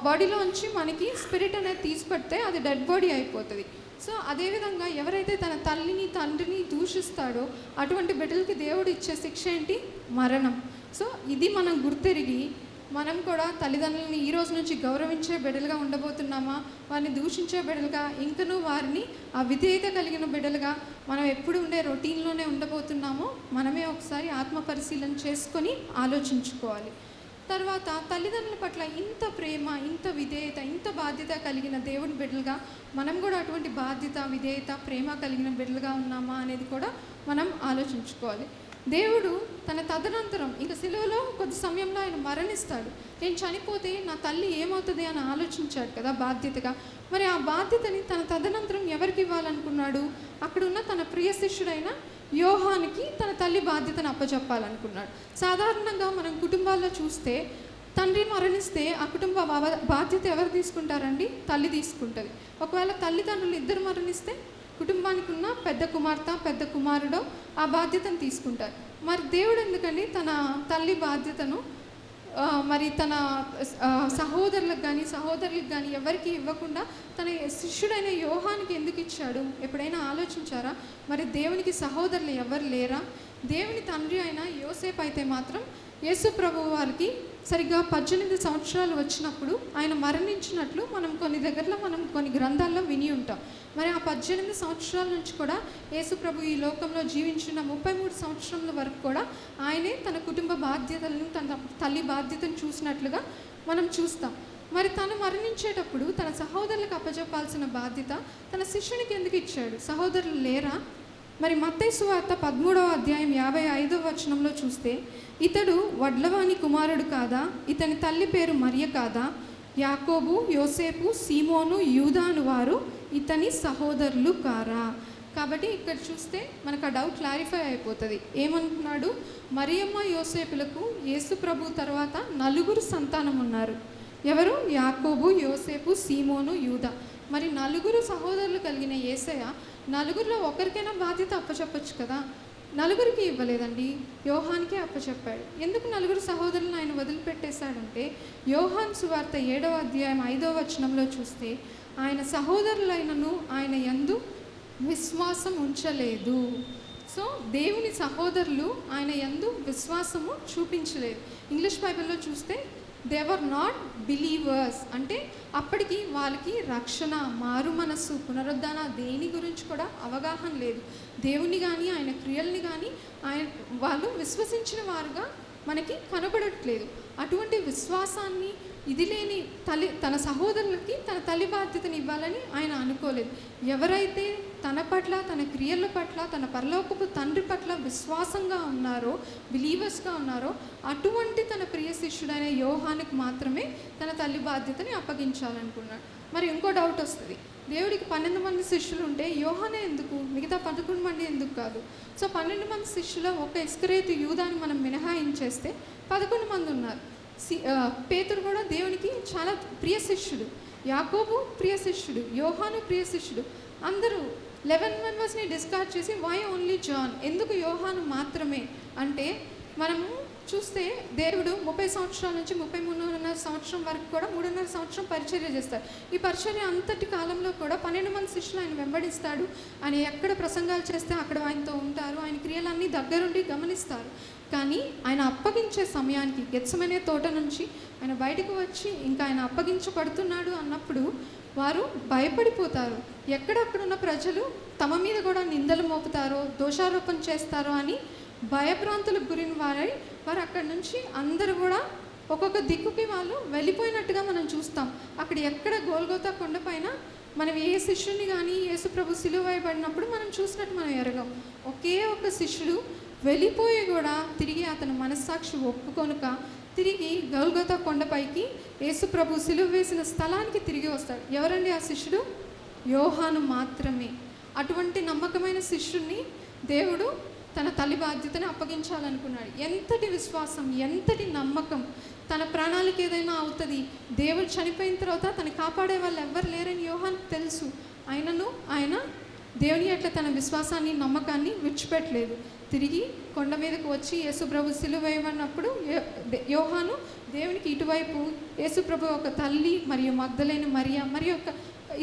బాడీలోంచి మనకి స్పిరిట్ అనేది తీసిపెడితే అది డెడ్ బాడీ అయిపోతుంది. సో అదేవిధంగా ఎవరైతే తన తల్లిని తండ్రిని దూషిస్తాడో అటువంటి బిడ్డలకి దేవుడు ఇచ్చే శిక్ష ఏంటి? మరణం. సో ఇది మనం గుర్తెరిగి మనం కూడా తల్లిదండ్రులని ఈ రోజు నుంచి గౌరవించే బిడ్డలుగా ఉండబోతున్నామా, వారిని దూషించే బిడ్డలుగా, ఇంకనూ వారిని అవిధేయత కలిగిన బిడ్డలుగా మనం ఎప్పుడు ఉండే రొటీన్లోనే ఉండబోతున్నామో మనమే ఒకసారి ఆత్మ పరిశీలన చేసుకొని ఆలోచించుకోవాలి. తర్వాత తల్లిదండ్రుల పట్ల ఇంత ప్రేమ, ఇంత విధేయత, ఇంత బాధ్యత కలిగిన దేవుని బిడ్డలుగా మనం కూడా అటువంటి బాధ్యత, విధేయత, ప్రేమ కలిగిన బిడ్డలుగా ఉన్నామా అనేది కూడా మనం ఆలోచించుకోవాలి. దేవుడు తన తదనంతరం ఇంకా సిలువలో కొద్ది సమయంలో ఆయన మరణిస్తాడు. నేను చనిపోతే నా తల్లి ఏమవుతుంది అని ఆలోచించాడు కదా బాధ్యతగా. మరి ఆ బాధ్యతని తన తదనంతరం ఎవరికి ఇవ్వాలనుకున్నాడు? అక్కడున్న తన ప్రియ శిష్యుడైన యోహానికి తన తల్లి బాధ్యతను అప్పచెప్పాలనుకున్నాడు. సాధారణంగా మనం కుటుంబాల్లో చూస్తే తండ్రి మరణిస్తే ఆ కుటుంబ బాధ్యత ఎవరు తీసుకుంటారండి? తల్లి తీసుకుంటుంది. ఒకవేళ తల్లిదండ్రులు ఇద్దరు మరణిస్తే కుటుంబానికి ఉన్న పెద్ద కుమార్తె, పెద్ద కుమారుడు ఆ బాధ్యతను తీసుకుంటారు. మరి దేవుడు ఎందుకండి తన తల్లి బాధ్యతను మరి తన సహోదరులకు కానీ ఎవరికి ఇవ్వకుండా తన శిష్యుడైన యోహానికి ఎందుకు ఇచ్చాడు? ఎప్పుడైనా ఆలోచించారా? మరి దేవునికి సహోదరులు ఎవరు లేరా? దేవుని తండ్రి అయిన యోసేపు అయితే మాత్రం యేసు ప్రభువు వారికి సరిగ్గా 18 సంవత్సరాలు వచ్చినప్పుడు ఆయన మరణించినట్లు మనం కొన్ని గ్రంథాల్లో విని ఉంటాం. మరి ఆ 18 సంవత్సరాల నుంచి కూడా యేసు ప్రభు ఈ లోకంలో జీవించిన 33 సంవత్సరాల వరకు కూడా ఆయనే తన కుటుంబ బాధ్యతలను, తన తల్లి బాధ్యతను చూసినట్లుగా మనం చూస్తాం. మరి తను మరణించేటప్పుడు తన సహోదరులకు అప్పచెప్పాల్సిన బాధ్యత తన శిష్యునికి ఎందుకు ఇచ్చాడు? సహోదరులు లేరా? మరి మత్తయి సువార్త 13వ అధ్యాయం 55వ వచనంలో చూస్తే, ఇతడు వడ్లవాని కుమారుడు కాదా? ఇతని తల్లి పేరు మరియ కాదా? యాకోబు, యోసేపు, సీమోను, యూదా అను వారు ఇతని సహోదరులు కారా? కాబట్టి ఇక్కడ చూస్తే మనకు ఆ డౌట్ క్లారిఫై అయిపోతుంది. ఏమంటున్నాడు? మరియమ్మ యోసేపులకు యేసు ప్రభు తర్వాత 4 సంతానం ఉన్నారు. ఎవరు? యాకోబు, యోసేపు, సీమోను, యూదా. మరి 4 సహోదరులు కలిగిన యేసయ్య 4లో ఒకరికైనా బాధ్యత అప్పచెప్పచ్చు కదా. 4కి ఇవ్వలేదండి, యోహాన్కే అప్పచెప్పాడు. ఎందుకు 4 సహోదరులను ఆయన వదిలిపెట్టేశాడంటే, యోహాన్ సువార్త 7వ అధ్యాయం 5వ వచనంలో చూస్తే, ఆయన సహోదరులైనను ఆయన యందు విశ్వాసం ఉంచలేదు. సో దేవుని సహోదరులు ఆయన యందు విశ్వాసము చూపించలేదు. ఇంగ్లీష్ బైబిల్లో చూస్తే దే వర్ నాట్ బిలీవర్స్, అంటే అప్పటికి వాళ్ళకి రక్షణ, మారు మనస్సు, పునరుద్ధరణ దేని గురించి కూడా అవగాహన లేదు. దేవుని కానీ ఆయన క్రియల్ని కానీ వాళ్ళు విశ్వసించిన వారుగా మనకి కనబడట్లేదు. అటువంటి విశ్వాసాన్ని ఇది లేని తన సహోదరులకి తన తల్లి బాధ్యతని ఇవ్వాలని ఆయన అనుకోలేదు. ఎవరైతే తన పట్ల, తన క్రియల పట్ల, తన పరలోకపు తండ్రి పట్ల విశ్వాసంగా ఉన్నారో, బిలీవర్స్గా ఉన్నారో, అటువంటి తన ప్రియ శిష్యుడైన యోహానికి మాత్రమే తన తల్లి బాధ్యతని అప్పగించాలనుకున్నాడు. మరి ఇంకో డౌట్ వస్తుంది, దేవుడికి 12 మంది శిష్యులు ఉంటే యోహానే ఎందుకు, మిగతా 11 మంది ఎందుకు కాదు? సో 12 మంది శిష్యులు ఒక ఇస్కరియోతు యూదాని మనం మినహాయించేస్తే 11 మంది ఉన్నారు. పేతురు కూడా దేవునికి చాలా ప్రియ శిష్యుడు, యాకోబు ప్రియ శిష్యుడు, యోహాను ప్రియ శిష్యుడు. అందరూ 11 మెంబర్స్ని డిస్కార్డ్ చేసి వై ఓన్లీ జాన్, ఎందుకు యోహాను మాత్రమే అంటే, మనము చూస్తే దేవుడు 30 సంవత్సరాల నుంచి 33.5 సంవత్సరం వరకు కూడా 3.5 సంవత్సరం పరిచర్య చేస్తారు. ఈ పరిచర్య అంతటి కాలంలో కూడా 12 మంది శిష్యులు ఆయన వెంబడిస్తాడు. ఆయన ఎక్కడ ప్రసంగాలు చేస్తే అక్కడ ఆయనతో ఉంటారు, ఆయన క్రియలన్నీ దగ్గరుండి గమనిస్తారు. కానీ ఆయన అప్పగించే సమయానికి గెత్సెమనే తోట నుంచి ఆయన బయటకు వచ్చి ఇంకా ఆయన అప్పగించబడుతున్నాడు అన్నప్పుడు వారు భయపడిపోతారు. ఎక్కడక్కడున్న ప్రజలు తమ మీద కూడా నిందలు మోపుతారో, దోషారోపణ చేస్తారో అని భయభ్రాంతులకు గురిన వారు అక్కడి నుంచి అందరూ కూడా ఒక్కొక్క దిక్కుకి వాళ్ళు వెళ్ళిపోయినట్టుగా మనం చూస్తాం. అక్కడ ఎక్కడ గోల్గోతా కొండపైన మనం ఏ శిష్యుని కానీ యేసు ప్రభు సిలువ వేయబడినప్పుడు మనం చూసినట్టు మనం ఎరగం. ఒకే ఒక శిష్యుడు వెళ్ళిపోయి కూడా తిరిగి అతను మనస్సాక్షి ఒప్పుకొనుక తిరిగి గోల్గోతా కొండపైకి యేసు ప్రభు సిలువ వేసిన స్థలానికి తిరిగి వస్తాడు. ఎవరండి ఆ శిష్యుడు? యోహాను మాత్రమే. అటువంటి నమ్మకమైన శిష్యుడిని దేవుడు తన తల్లి బాధ్యతని అప్పగించాలనుకున్నాడు. ఎంతటి విశ్వాసం, ఎంతటి నమ్మకం! తన ప్రాణాలకు ఏదైనా అవుతుంది, దేవుడు చనిపోయిన తర్వాత తను కాపాడే వాళ్ళు ఎవ్వరు లేరని యోహానికి తెలుసు. ఆయన దేవుని అట్లా తన విశ్వాసాన్ని, నమ్మకాన్ని విడిచిపెట్టలేదు. తిరిగి కొండ మీదకు వచ్చి యేసుప్రభు సిలువ వేయమన్నప్పుడు యోహాను దేవునికి ఇటువైపు, యేసుప్రభు ఒక తల్లి మరియు మగ్దలేని మరియ మరియు ఒక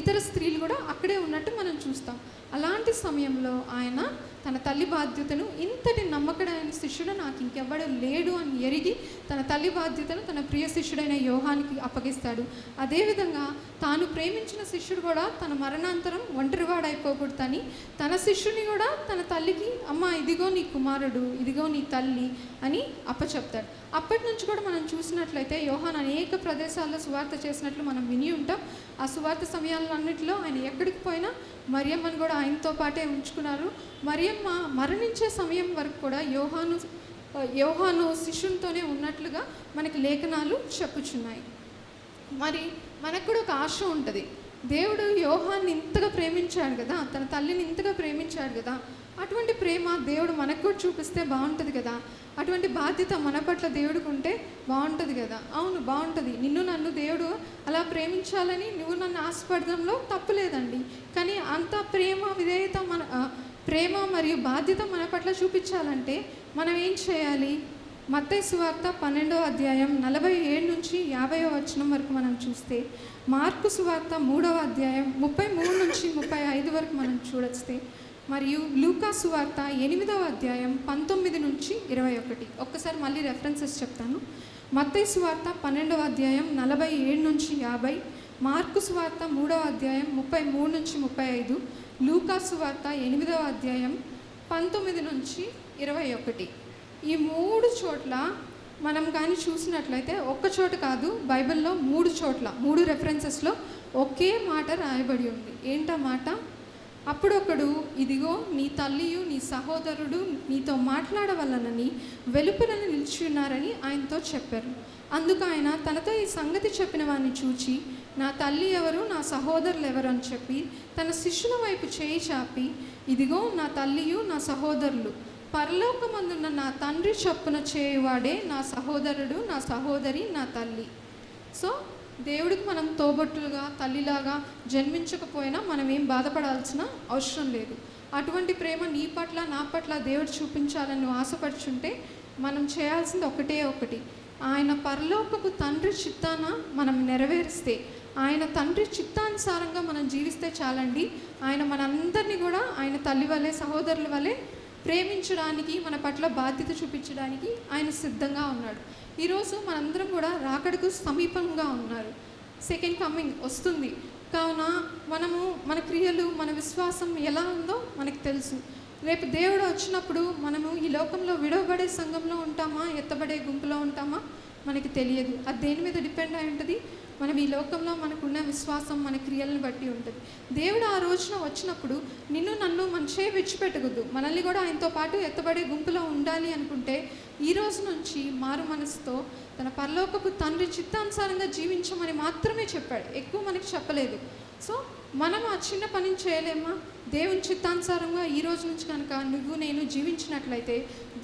ఇతర స్త్రీలు కూడా అక్కడే ఉన్నట్టు మనం చూస్తాం. అలాంటి సమయంలో ఆయన తన తల్లి బాధ్యతను, ఇంతటి నమ్మకమైన శిష్యుడు నాకు ఇంకెవ్వడు లేడు అని ఎరిగి తన తల్లి బాధ్యతను తన ప్రియ శిష్యుడైన యోహానికి అప్పగిస్తాడు. అదేవిధంగా తాను ప్రేమించిన శిష్యుడు కూడా తన మరణాంతరం ఒంటరివాడైపోకూడదని తన శిష్యుని కూడా తన తల్లికి, అమ్మ ఇదిగో నీ కుమారుడు, ఇదిగో నీ తల్లి అని అప్పచెప్తాడు. అప్పటి నుంచి కూడా మనం చూసినట్లయితే యోహాన్ అనేక ప్రదేశాల్లో సువార్త చేసినట్లు మనం విని ఉంటాం. ఆ సువార్త సమయాలన్నింటిలో ఆయన ఎక్కడికి పోయినా మరియమ్మను కూడా ఆయనతో పాటే ఉంచుకున్నారు. మరియమ్మ మరణించే సమయం వరకు కూడా యోహాను శిష్యునితోనే ఉన్నట్లుగా మనకి లేఖనాలు చెప్పుచున్నాయి. మరి మనకు కూడా ఒక ఆశ ఉంటుంది, దేవుడు యోహాన్ని ఇంతగా ప్రేమించాడు కదా, తన తల్లిని ఇంతగా ప్రేమించాడు కదా, అటువంటి ప్రేమ దేవుడు మనకు కూడా చూపిస్తే బాగుంటుంది కదా, అటువంటి బాధ్యత మన పట్ల దేవుడికి ఉంటే బాగుంటుంది కదా. అవును, బాగుంటుంది. నిన్ను నన్ను దేవుడు అలా ప్రేమించాలని నువ్వు నన్ను ఆశపడడంలో తప్పు లేదండి. కానీ అంత ప్రేమ, విధేయత, ప్రేమ మరియు బాధ్యత మన పట్ల చూపించాలంటే మనం ఏం చేయాలి? మత్తయి సువార్త 12వ అధ్యాయం 47 నుంచి 50వ వచనం వరకు మనం చూస్తే, మార్కు సువార్త 3వ అధ్యాయం 33 నుంచి 35 వరకు మనం చూడొస్తే, మరియు లూకా సువార్త 8వ అధ్యాయం 19 నుంచి 21. ఒక్కసారి మళ్ళీ రెఫరెన్సెస్ చెప్తాను. మత్తయి సువార్త 12వ అధ్యాయం 47 నుంచి 50, మార్కు సువార్త 3వ అధ్యాయం 33 నుంచి 35, లూకా సువార్త 8వ అధ్యాయం 19 నుంచి 21. ఈ 3 చోట్ల మనం కానీ చూసినట్లయితే ఒక్క చోట కాదు, బైబిల్లో 3 చోట్ల 3 రెఫరెన్సెస్లో ఒకే మాట రాయబడి ఉంది. ఏంటా మాట? అప్పుడొకడు, ఇదిగో నీ తల్లియు నీ సహోదరుడు నీతో మాట్లాడవలనని వెలుపలని నిలిచి ఉన్నారని ఆయనతో చెప్పారు. అందుకు ఆయన తనతో ఈ సంగతి చెప్పిన వారిని చూచి, నా తల్లి ఎవరు, నా సహోదరులు ఎవరు అని చెప్పి తన శిష్యుల వైపు చేయి చాపి, ఇదిగో నా తల్లియు నా సహోదరులు, పరలోకమందున్న నా తండ్రి చొప్పున చేయువాడే నా సహోదరుడు, నా సహోదరి, నా తల్లి. సో దేవుడికి మనం తోబొట్టులుగా తల్లిలాగా జన్మించకపోయినా మనం ఏం బాధపడాల్సిన అవసరం లేదు. అటువంటి ప్రేమ నీ పట్ల నా పట్ల దేవుడు చూపించాలని నువ్వు ఆశపడుచుంటే మనం చేయాల్సింది ఒకటి, ఆయన పరలోకపు తండ్రి చిత్తాన మనం నెరవేరిస్తే, ఆయన తండ్రి చిత్తానుసారంగా మనం జీవిస్తే చాలండి. ఆయన మనందరినీ కూడా ఆయన తల్లి వలె సహోదరుల వలె ప్రేమించడానికి, మన పట్ల బాధ్యత చూపించడానికి ఆయన సిద్ధంగా ఉన్నాడు. ఈరోజు మనందరం కూడా రాకడకు సమీపంగా ఉన్నారు. సెకండ్ కమింగ్ వస్తుంది. కావున మనము మన క్రియలు, మన విశ్వాసం ఎలా ఉందో మనకు తెలుసు. రేపు దేవుడు వచ్చినప్పుడు మనము ఈ లోకంలో విడవబడే సంఘంలో ఉంటామా, ఎత్తబడే గుంపులో ఉంటామా మనకి తెలియదు. అది దేని మీద డిపెండ్ అయి ఉంటుంది? మనం ఈ లోకంలో మనకున్న విశ్వాసం మన క్రియలను బట్టి ఉంటుంది. దేవుడు ఆ రోజున వచ్చినప్పుడు నిన్ను నన్ను మంచిగా విడిచిపెట్టకూడదు. మనల్ని కూడా ఆయనతో పాటు ఎత్తబడే గుంపులో ఉండాలి అనుకుంటే ఈ రోజు నుంచి మారు మనసుతో తన పరలోకపు తండ్రి చిత్తానుసారంగా జీవించమని మాత్రమే చెప్పాడు, ఎక్కువ మనకి చెప్పలేదు. సో మనం ఆ చిన్న పనిని చేయలేమా? దేవుని చిత్తానుసారంగా ఈ రోజు నుంచి కనుక నువ్వు నేను జీవించినట్లయితే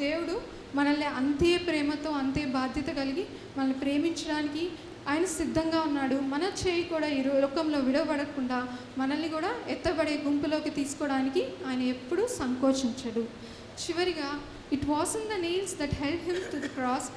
దేవుడు మనల్ని అంతే ప్రేమతో, అంతే బాధ్యత కలిగి మనల్ని ప్రేమించడానికి ఆయన సిద్ధంగా ఉన్నాడు. మన చేయి కూడా ఈ లోకంలో విడవబడకుండా మనల్ని కూడా ఎత్తబడే గుంపులోకి తీసుకోవడానికి ఆయన ఎప్పుడూ సంకోచించడు. చివరిగా, it was in the nails that held him to the cross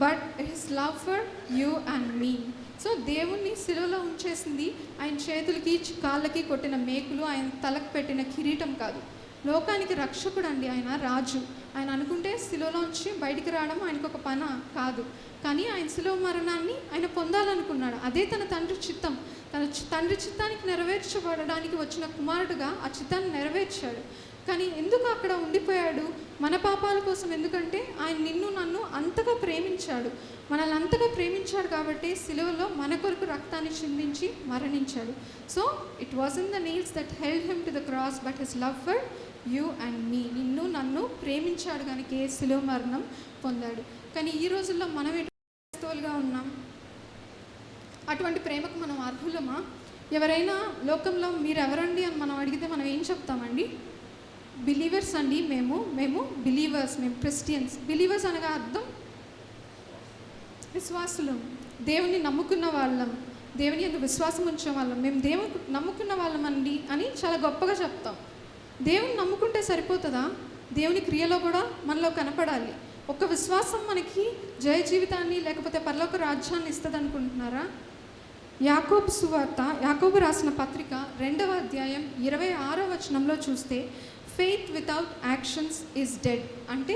but his love for you and me. So దేవుణ్ణి శిలువలో ఉంచేసింది ఆయన చేతులకి కాళ్ళకి కొట్టిన మేకులు, ఆయన తలకు పెట్టిన కిరీటం కాదు. లోకానికి రక్షకుడు అండి ఆయన, రాజు. ఆయన అనుకుంటే శిలువలోంచి బయటికి రావడం ఆయనకు ఒక పని కాదు. కానీ ఆయన శిలువ మరణాన్ని ఆయన పొందాలనుకున్నాడు. అదే తన తండ్రి చిత్తం. తన తండ్రి చిత్తానికి నెరవేర్చబడడానికి వచ్చిన కుమారుడుగా ఆ చిత్తాన్ని నెరవేర్చాడు. కానీ ఎందుకు అక్కడ ఉండిపోయాడు? మన పాపాల కోసం. ఎందుకంటే ఆయన నిన్ను నన్ను అంతగా ప్రేమించాడు, మనల్ని అంతగా ప్రేమించాడు కాబట్టి సిలువలో మన కొరకు రక్తాన్ని చిందించి మరణించాడు. So it was in the nails that held him to the cross but his love for you and me. నిన్ను నన్ను ప్రేమించాడు కనుక సిలువ మరణం పొందాడు. కానీ ఈ రోజుల్లో మనం క్రైస్తవులుగా ఉన్నాం. అటువంటి ప్రేమకు మనం అర్హులమా? ఎవరైనా లోకంలో మీరు ఎవరండి అని మనం అడిగితే మనం ఏం చెప్తామండి? బిలీవర్స్ అండి, మేము బిలీవర్స్, మేము క్రిస్టియన్స్. బిలీవర్స్ అనగా అర్థం విశ్వాసులం, దేవుని నమ్ముకున్న వాళ్ళం, దేవుని యందు విశ్వాసం ఉంచే వాళ్ళం. మేము దేవుని నమ్ముకున్న వాళ్ళం అండి అని చాలా గొప్పగా చెప్తాం. దేవుని నమ్ముకుంటే సరిపోతుందా? దేవుని క్రియలో కూడా మనలో కనపడాలి. ఒక విశ్వాసం మనకి జయ జీవితాన్ని లేకపోతే పరలోక రాజ్యాన్ని ఇస్తుంది అనుకుంటున్నారా? యాకోబు సువార్త, యాకోబు రాసిన పత్రిక 2వ అధ్యాయం 26వ వచనంలో చూస్తే, faith without actions is dead. అంటే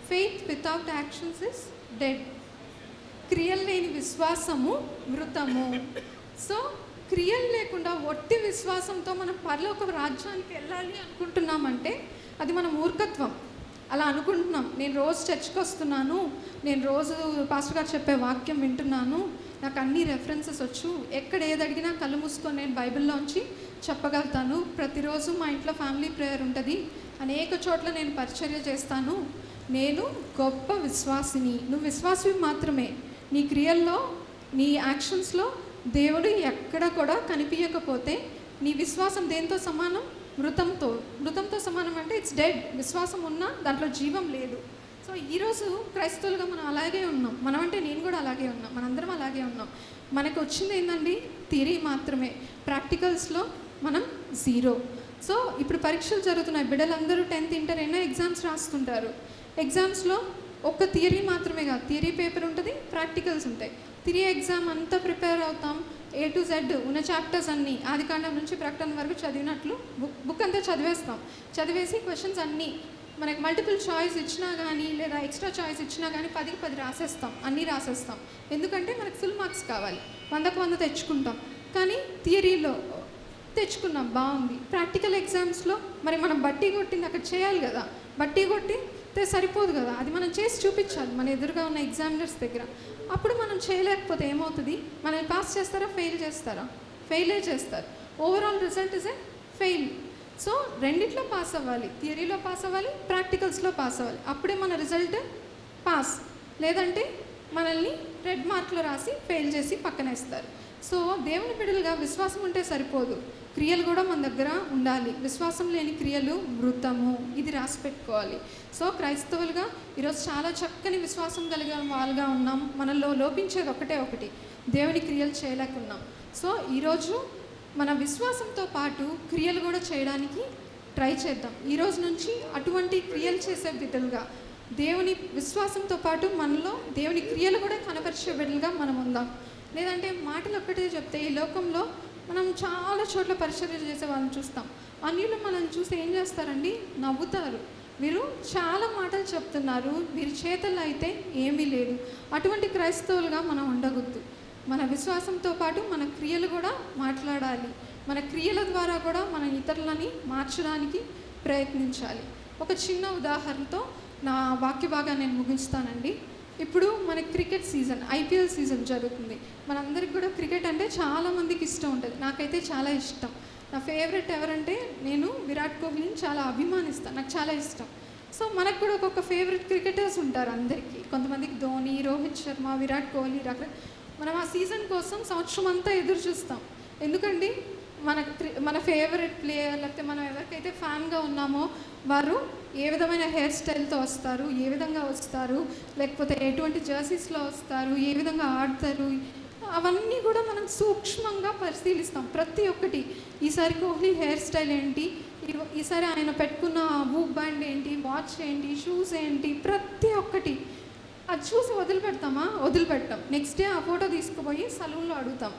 faith without actions is dead. క్రియలు లేని విశ్వాసము మృతము. సో క్రియలు లేకుండా ఒట్టి విశ్వాసంతో మనం పరలోక రాజ్యానికి వెళ్ళాలి అనుకుంటున్నామంటే అది మన మూర్ఖత్వం. అలా అనుకుంటున్నాం. నేను రోజు చర్చ్కి వస్తున్నాను, నేను రోజు పాస్టర్ గారు చెప్పే వాక్యం వింటున్నాను, నాకు అన్ని రెఫరెన్సెస్ వచ్చు, ఎక్కడ ఏది అడిగినా కళ్ళు మూసుకొని నేను బైబిల్లోంచి చెప్పగలుగుతాను, ప్రతిరోజు మా ఇంట్లో ఫ్యామిలీ ప్రేయర్ ఉంటుంది, అనేక చోట్ల నేను పరిచర్య చేస్తాను, నేను గొప్ప విశ్వాసిని. నువ్వు విశ్వాసివి మాత్రమే. నీ క్రియల్లో, నీ యాక్షన్స్లో దేవుడు ఎక్కడ కూడా కనిపించకపోతే నీ విశ్వాసం దేంతో సమానం? మృతంతో సమానం. అంటే ఇట్స్ డెడ్. విశ్వాసం ఉన్నా దాంట్లో జీవం లేదు. సో ఈరోజు క్రైస్తవులుగా మనం అలాగే ఉన్నాం. మనం అంటే నేను కూడా అలాగే ఉన్నాం, మనందరం అలాగే ఉన్నాం. మనకు వచ్చింది ఏంటండి? థియరీ మాత్రమే. ప్రాక్టికల్స్లో మనం 0. సో ఇప్పుడు పరీక్షలు జరుగుతున్నాయి. బిడ్డలందరూ 10th ఇంటర్ ఎన్నో ఎగ్జామ్స్ రాస్తుంటారు. ఎగ్జామ్స్లో ఒక్క థియరీ మాత్రమే కాదు, థియరీ పేపర్ ఉంటుంది, ప్రాక్టికల్స్ ఉంటాయి. థియరీ ఎగ్జామ్ అంతా ప్రిపేర్ అవుతాం, A to Z ఉన్న చాప్టర్స్ అన్నీ ఆదికాండం నుంచి ప్రకటన వరకు చదివినట్లు బుక్ అంతా చదివేస్తాం. చదివేసి క్వశ్చన్స్ అన్నీ మనకి మల్టిపుల్ చాయిస్ ఇచ్చినా కానీ లేదా ఎక్స్ట్రా చాయిస్ ఇచ్చినా కానీ 10కి 10 రాసేస్తాం, అన్నీ రాసేస్తాం. ఎందుకంటే మనకు ఫుల్ మార్క్స్ కావాలి, 100కి 100 తెచ్చుకుంటాం. కానీ థియరీలో తెచ్చుకున్నాం, బాగుంది. ప్రాక్టికల్ ఎగ్జామ్స్లో మరి మనం బట్టి కొట్టింది అక్కడ చేయాలి కదా, బట్టి కొట్టితే సరిపోదు కదా, అది మనం చేసి చూపించాలి మన ఎదురుగా ఉన్న ఎగ్జామినర్స్ దగ్గర. అప్పుడు మనం చేయలేకపోతే ఏమవుతుంది, మనల్ని పాస్ చేస్తారా, ఫెయిల్ చేస్తారా? ఫెయిలే చేస్తారు. Overall result is a fail. So రెండిట్లో పాస్ అవ్వాలి, థియరీలో పాస్ అవ్వాలి, ప్రాక్టికల్స్లో పాస్ అవ్వాలి. అప్పుడే మన రిజల్ట్ పాస్. లేదంటే మనల్ని రెడ్ మార్క్లో రాసి ఫెయిల్ చేసి పక్కనేస్తారు. సో దేవుని బిడ్డలుగా విశ్వాసం ఉంటే సరిపోదు, క్రియలు కూడా మన దగ్గర ఉండాలి. విశ్వాసం లేని క్రియలు మృతము, ఇది రాసి పెట్టుకోవాలి. సో క్రైస్తవులుగా ఈరోజు చాలా చక్కని విశ్వాసం కలిగిన వాళ్ళుగా ఉన్నాం. మనలో లోపించేది ఒకటి, దేవుని క్రియలు చేయలేకున్నాం. సో ఈరోజు మన విశ్వాసంతో పాటు క్రియలు కూడా చేయడానికి ట్రై చేద్దాం. ఈరోజు నుంచి అటువంటి క్రియలు చేసే బిడ్డలుగా, దేవుని విశ్వాసంతో పాటు మనలో దేవుని క్రియలు కూడా కనపరిచే బిడ్డలుగా మనం ఉందాం. లేదంటే మాటలు ఒక్కటే చెప్తే ఈ లోకంలో మనం చాలా చోట్ల పరిచర్య చేసే వాళ్ళని చూస్తాం. అన్యులు మనల్ని చూసి ఏం చేస్తారండి, నవ్వుతారు. వీరు చాలా మాటలు చెప్తున్నారు, వీరి చేతల్లో అయితే ఏమీ లేదు. అటువంటి క్రైస్తవులుగా మనం ఉండకూడదు. మన విశ్వాసంతో పాటు మన క్రియలు కూడా మాట్లాడాలి. మన క్రియల ద్వారా కూడా మన ఇతరులని మార్చడానికి ప్రయత్నించాలి. ఒక చిన్న ఉదాహరణతో నా వాక్య భాగాన్ని నేను ముగిస్తానండి. ఇప్పుడు మన క్రికెట్ సీజన్, ఐపీఎల్ సీజన్ జరుగుతుంది. మనందరికి కూడా క్రికెట్ అంటే చాలామందికి ఇష్టం ఉంటుంది. నాకైతే చాలా ఇష్టం. నా ఫేవరెట్ ఎవరంటే నేను విరాట్ కోహ్లీని చాలా అభిమానిస్తాను, నాకు చాలా ఇష్టం. సో మనకు కూడా ఒక్కొక్క ఫేవరెట్ క్రికెటర్స్ ఉంటారు అందరికీ. కొంతమందికి ధోని, రోహిత్ శర్మ, విరాట్ కోహ్లీ మనం ఆ సీజన్ కోసం సంవత్సరం అంతా ఎదురు చూస్తాం. ఎందుకండి మన ఫేవరెట్ ప్లేయర్ లేకపోతే మనం ఎవరికైతే ఫ్యాన్గా ఉన్నామో వారు ఏ విధమైన హెయిర్ స్టైల్తో వస్తారు, ఏ విధంగా వస్తారు, లేకపోతే ఎటువంటి జర్సీస్లో వస్తారు, ఏ విధంగా ఆడతారు, అవన్నీ కూడా మనం సూక్ష్మంగా పరిశీలిస్తాం. ప్రతి ఒక్కటి, ఈసారి కోహ్లీ హెయిర్ స్టైల్ ఏంటి, ఈసారి ఆయన పెట్టుకున్న బూక్ బ్యాండ్ ఏంటి, వాచ్ ఏంటి, షూస్ ఏంటి, ప్రతి ఒక్కటి అది చూసి వదిలిపెట్టాం. నెక్స్ట్ డే ఆ ఫోటో తీసుకుపోయి సలూన్లో అడుగుతాం,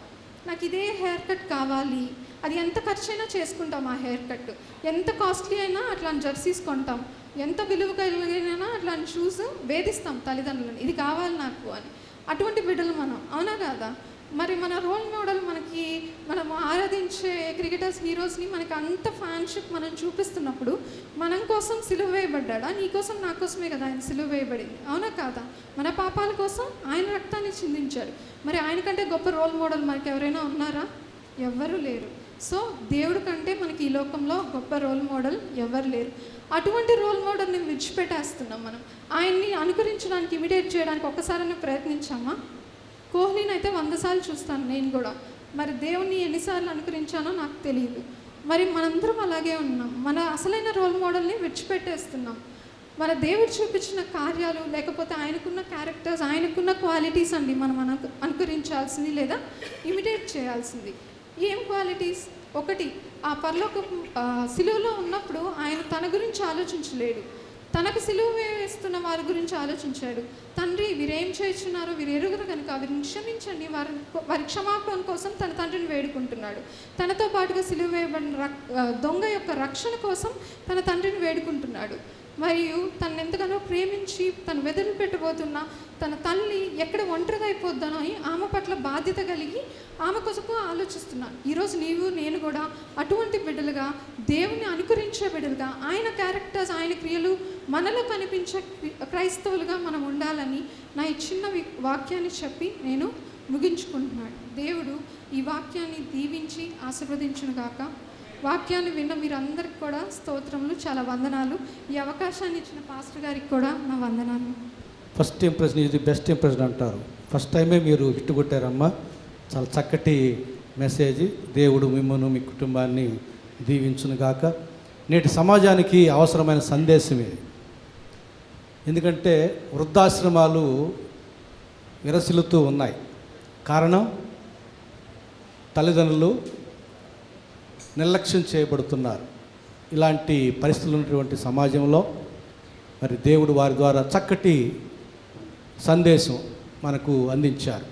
నాకు ఇదే హెయిర్ కట్ కావాలి. అది ఎంత ఖర్చు అయినా చేసుకుంటాం. ఆ హెయిర్ కట్ ఎంత కాస్ట్లీ అయినా అట్లాంటి జెర్సీస్ కొంటాం, ఎంత విలువ కలిగినా అట్లాంటి షూస్ వేధిస్తాం తల్లిదండ్రులను, ఇది కావాలి నాకు అని. అటువంటి బిడ్డలు మనం, అవునా కాదా? మరి మన రోల్ మోడల్, మనం ఆరాధించే క్రికెటర్స్, హీరోస్ని మనకి అంత ఫ్యాన్షిప్ మనం చూపిస్తున్నప్పుడు మనం కోసం సిలువ వేయబడ్డా? నీ కోసం నా కోసమే కదా ఆయన సిలువ వేయబడింది, అవునా కాదా? మన పాపాల కోసం ఆయన రక్తాన్ని చిందించాడు. మరి ఆయన కంటే గొప్ప రోల్ మోడల్ మనకి ఎవరైనా ఉన్నారా? ఎవ్వరూ లేరు. సో దేవుడి కంటే మనకి ఈ లోకంలో గొప్ప రోల్ మోడల్ ఎవరు లేరు. అటువంటి రోల్ మోడల్ని విడిచిపెట్టేస్తున్నాం మనం. ఆయన్ని అనుకరించడానికి, ఇమిటేట్ చేయడానికి ఒక్కసారైనా ప్రయత్నించామా? కోహ్లీని అయితే 100 సార్లు చూస్తాను నేను కూడా. మరి దేవుణ్ణి ఎన్నిసార్లు అనుకరించానో నాకు తెలియదు. మరి మనందరం అలాగే ఉన్నాం. మన అసలైన రోల్ మోడల్ని విడిచిపెట్టేస్తున్నాం. మన దేవుడు చూపించిన కార్యాలు, లేకపోతే ఆయనకున్న క్యారెక్టర్స్, ఆయనకున్న క్వాలిటీస్ అండి మనం అనుకరించాల్సింది లేదా ఇమిటేట్ చేయాల్సింది. ఏం క్వాలిటీస్? ఒకటి, ఆ పరలోక సిలువలో ఉన్నప్పుడు ఆయన తన గురించి ఆలోచించలేడు, తనకు సిలువ వేస్తున్న వారి గురించి ఆలోచించాడు. తండ్రి, వీరేం చేస్తున్నారో వీరు ఎరుగురు కనుక వీరిని క్షమించండి, వారి క్షమాపణ కోసం తన తండ్రిని వేడుకుంటున్నాడు. తనతో పాటుగా సిలువ వేయబడిన దొంగ యొక్క రక్షణ కోసం తన తండ్రిని వేడుకుంటున్నాడు. మరియు తను ఎంతగానో ప్రేమించి తను వెదలు పెట్టబోతున్న తన తల్లి ఎక్కడ ఒంటరిగా అయిపోద్దానో అని ఆమె పట్ల బాధ్యత కలిగి ఆమె కోసం ఆలోచిస్తున్నాను. ఈరోజు నీవు నేను కూడా అటువంటి బిడ్డలుగా, దేవుని అనుకరించే బిడ్డలుగా, ఆయన క్యారెక్టర్స్, ఆయన క్రియలు మనలో కనిపించే క్రైస్తవులుగా మనం ఉండాలని నా ఈ చిన్న వాక్యాన్ని చెప్పి నేను ముగించుకుంటున్నాను. దేవుడు ఈ వాక్యాన్ని దీవించి ఆశీర్వదించునుగాక. వాక్యాన్ని విన్న మీరందరికీ కూడా స్తోత్రములు, చాలా వందనాలు. ఈ అవకాశాన్ని ఇచ్చిన పాస్టర్ గారికి కూడా నా వందనాలు. First impression is the best impression అంటారు. ఫస్ట్ టైమే మీరు హిట్ కొట్టారమ్మా. చాలా చక్కటి మెసేజ్. దేవుడు మిమ్మల్ని, మీ కుటుంబాన్ని దీవించునుగాక. నేటి సమాజానికి అవసరమైన సందేశం ఇది. ఎందుకంటే వృద్ధాశ్రమాలు విరసిల్లుతూ ఉన్నాయి. కారణం, తల్లిదండ్రులు నిర్లక్ష్యం చేయబడుతున్నారు. ఇలాంటి పరిస్థితులు ఉన్నటువంటి సమాజంలో మరి దేవుడు వారి ద్వారా చక్కటి సందేశం మనకు అందించారు.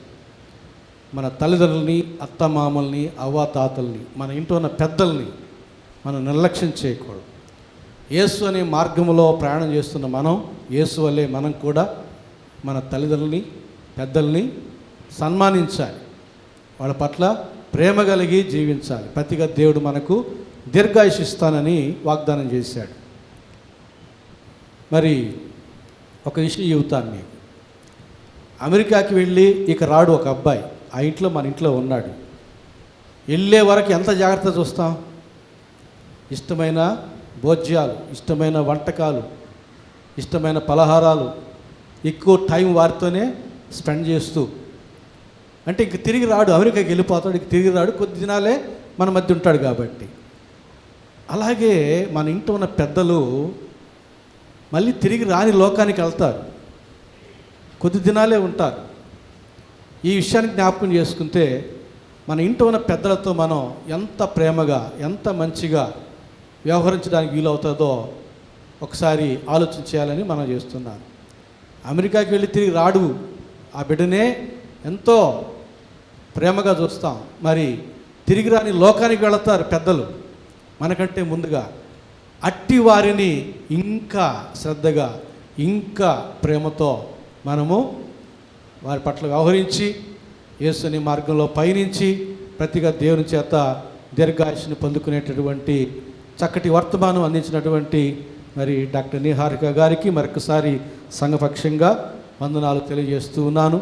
మన తల్లిదండ్రులని, అత్తమామల్ని, అవ్వాతాతల్ని, మన ఇంట్లో ఉన్న పెద్దల్ని మనం నిర్లక్ష్యం చేయకూడదు. యేసు అనే మార్గంలో ప్రయాణం చేస్తున్న మనం, యేసు వల్లే మనం కూడా మన తల్లిదండ్రులని, పెద్దల్ని సన్మానించాలి, వాళ్ళ పట్ల ప్రేమ కలిగి జీవించాలి. ప్రతిగా దేవుడు మనకు దీర్ఘాయుష్ ఇస్తానని వాగ్దానం చేశాడు. మరి ఒక విషయం చెబుతాను మీకు. అమెరికాకి వెళ్ళి ఇక రాడు ఒక అబ్బాయి, ఆ ఇంట్లో మన ఇంట్లో ఉన్నాడు. వెళ్ళే వరకు ఎంత జాగ్రత్త చూస్తాం. ఇష్టమైన భోజ్యాలు, ఇష్టమైన వంటకాలు, ఇష్టమైన పలహారాలు, ఎక్కువ టైం వారితోనే స్పెండ్ చేస్తూ, అంటే ఇంక తిరిగి రాడు, అమెరికాకి వెళ్ళిపోతాడు, ఇంక తిరిగి రాడు, కొద్ది దినాలే మన మధ్య ఉంటాడు కాబట్టి. అలాగే మన ఇంట్లో ఉన్న పెద్దలు మళ్ళీ తిరిగి రాని లోకానికి వెళ్తారు, కొద్ది దినాలే ఉంటారు. ఈ విషయాన్ని జ్ఞాపకం చేసుకుంటే మన ఇంట్లో ఉన్న పెద్దలతో మనం ఎంత ప్రేమగా, ఎంత మంచిగా వ్యవహరించడానికి వీలవుతుందో ఒకసారి ఆలోచన చేయాలని మనం చేస్తున్నాను. అమెరికాకి వెళ్ళి తిరిగి రాడు, ఆ బిడ్డనే ఎంతో ప్రేమగా చూస్తాం. మరి తిరిగి రాని లోకానికి వెళతారు పెద్దలు మనకంటే ముందుగా. అట్టి వారిని ఇంకా శ్రద్ధగా, ఇంకా ప్రేమతో మనము వారి పట్ల వ్యవహరించి యేసుని మార్గంలో పయనించి ప్రతిగా దేవుని చేత దీర్ఘాయుష్ని పొందుకునేటటువంటి చక్కటి వర్తమానం అందించినటువంటి మరి డాక్టర్ నిహారిక గారికి మరొకసారి సంఘపక్షంగా వందనాలు తెలియజేస్తూ ఉన్నాను.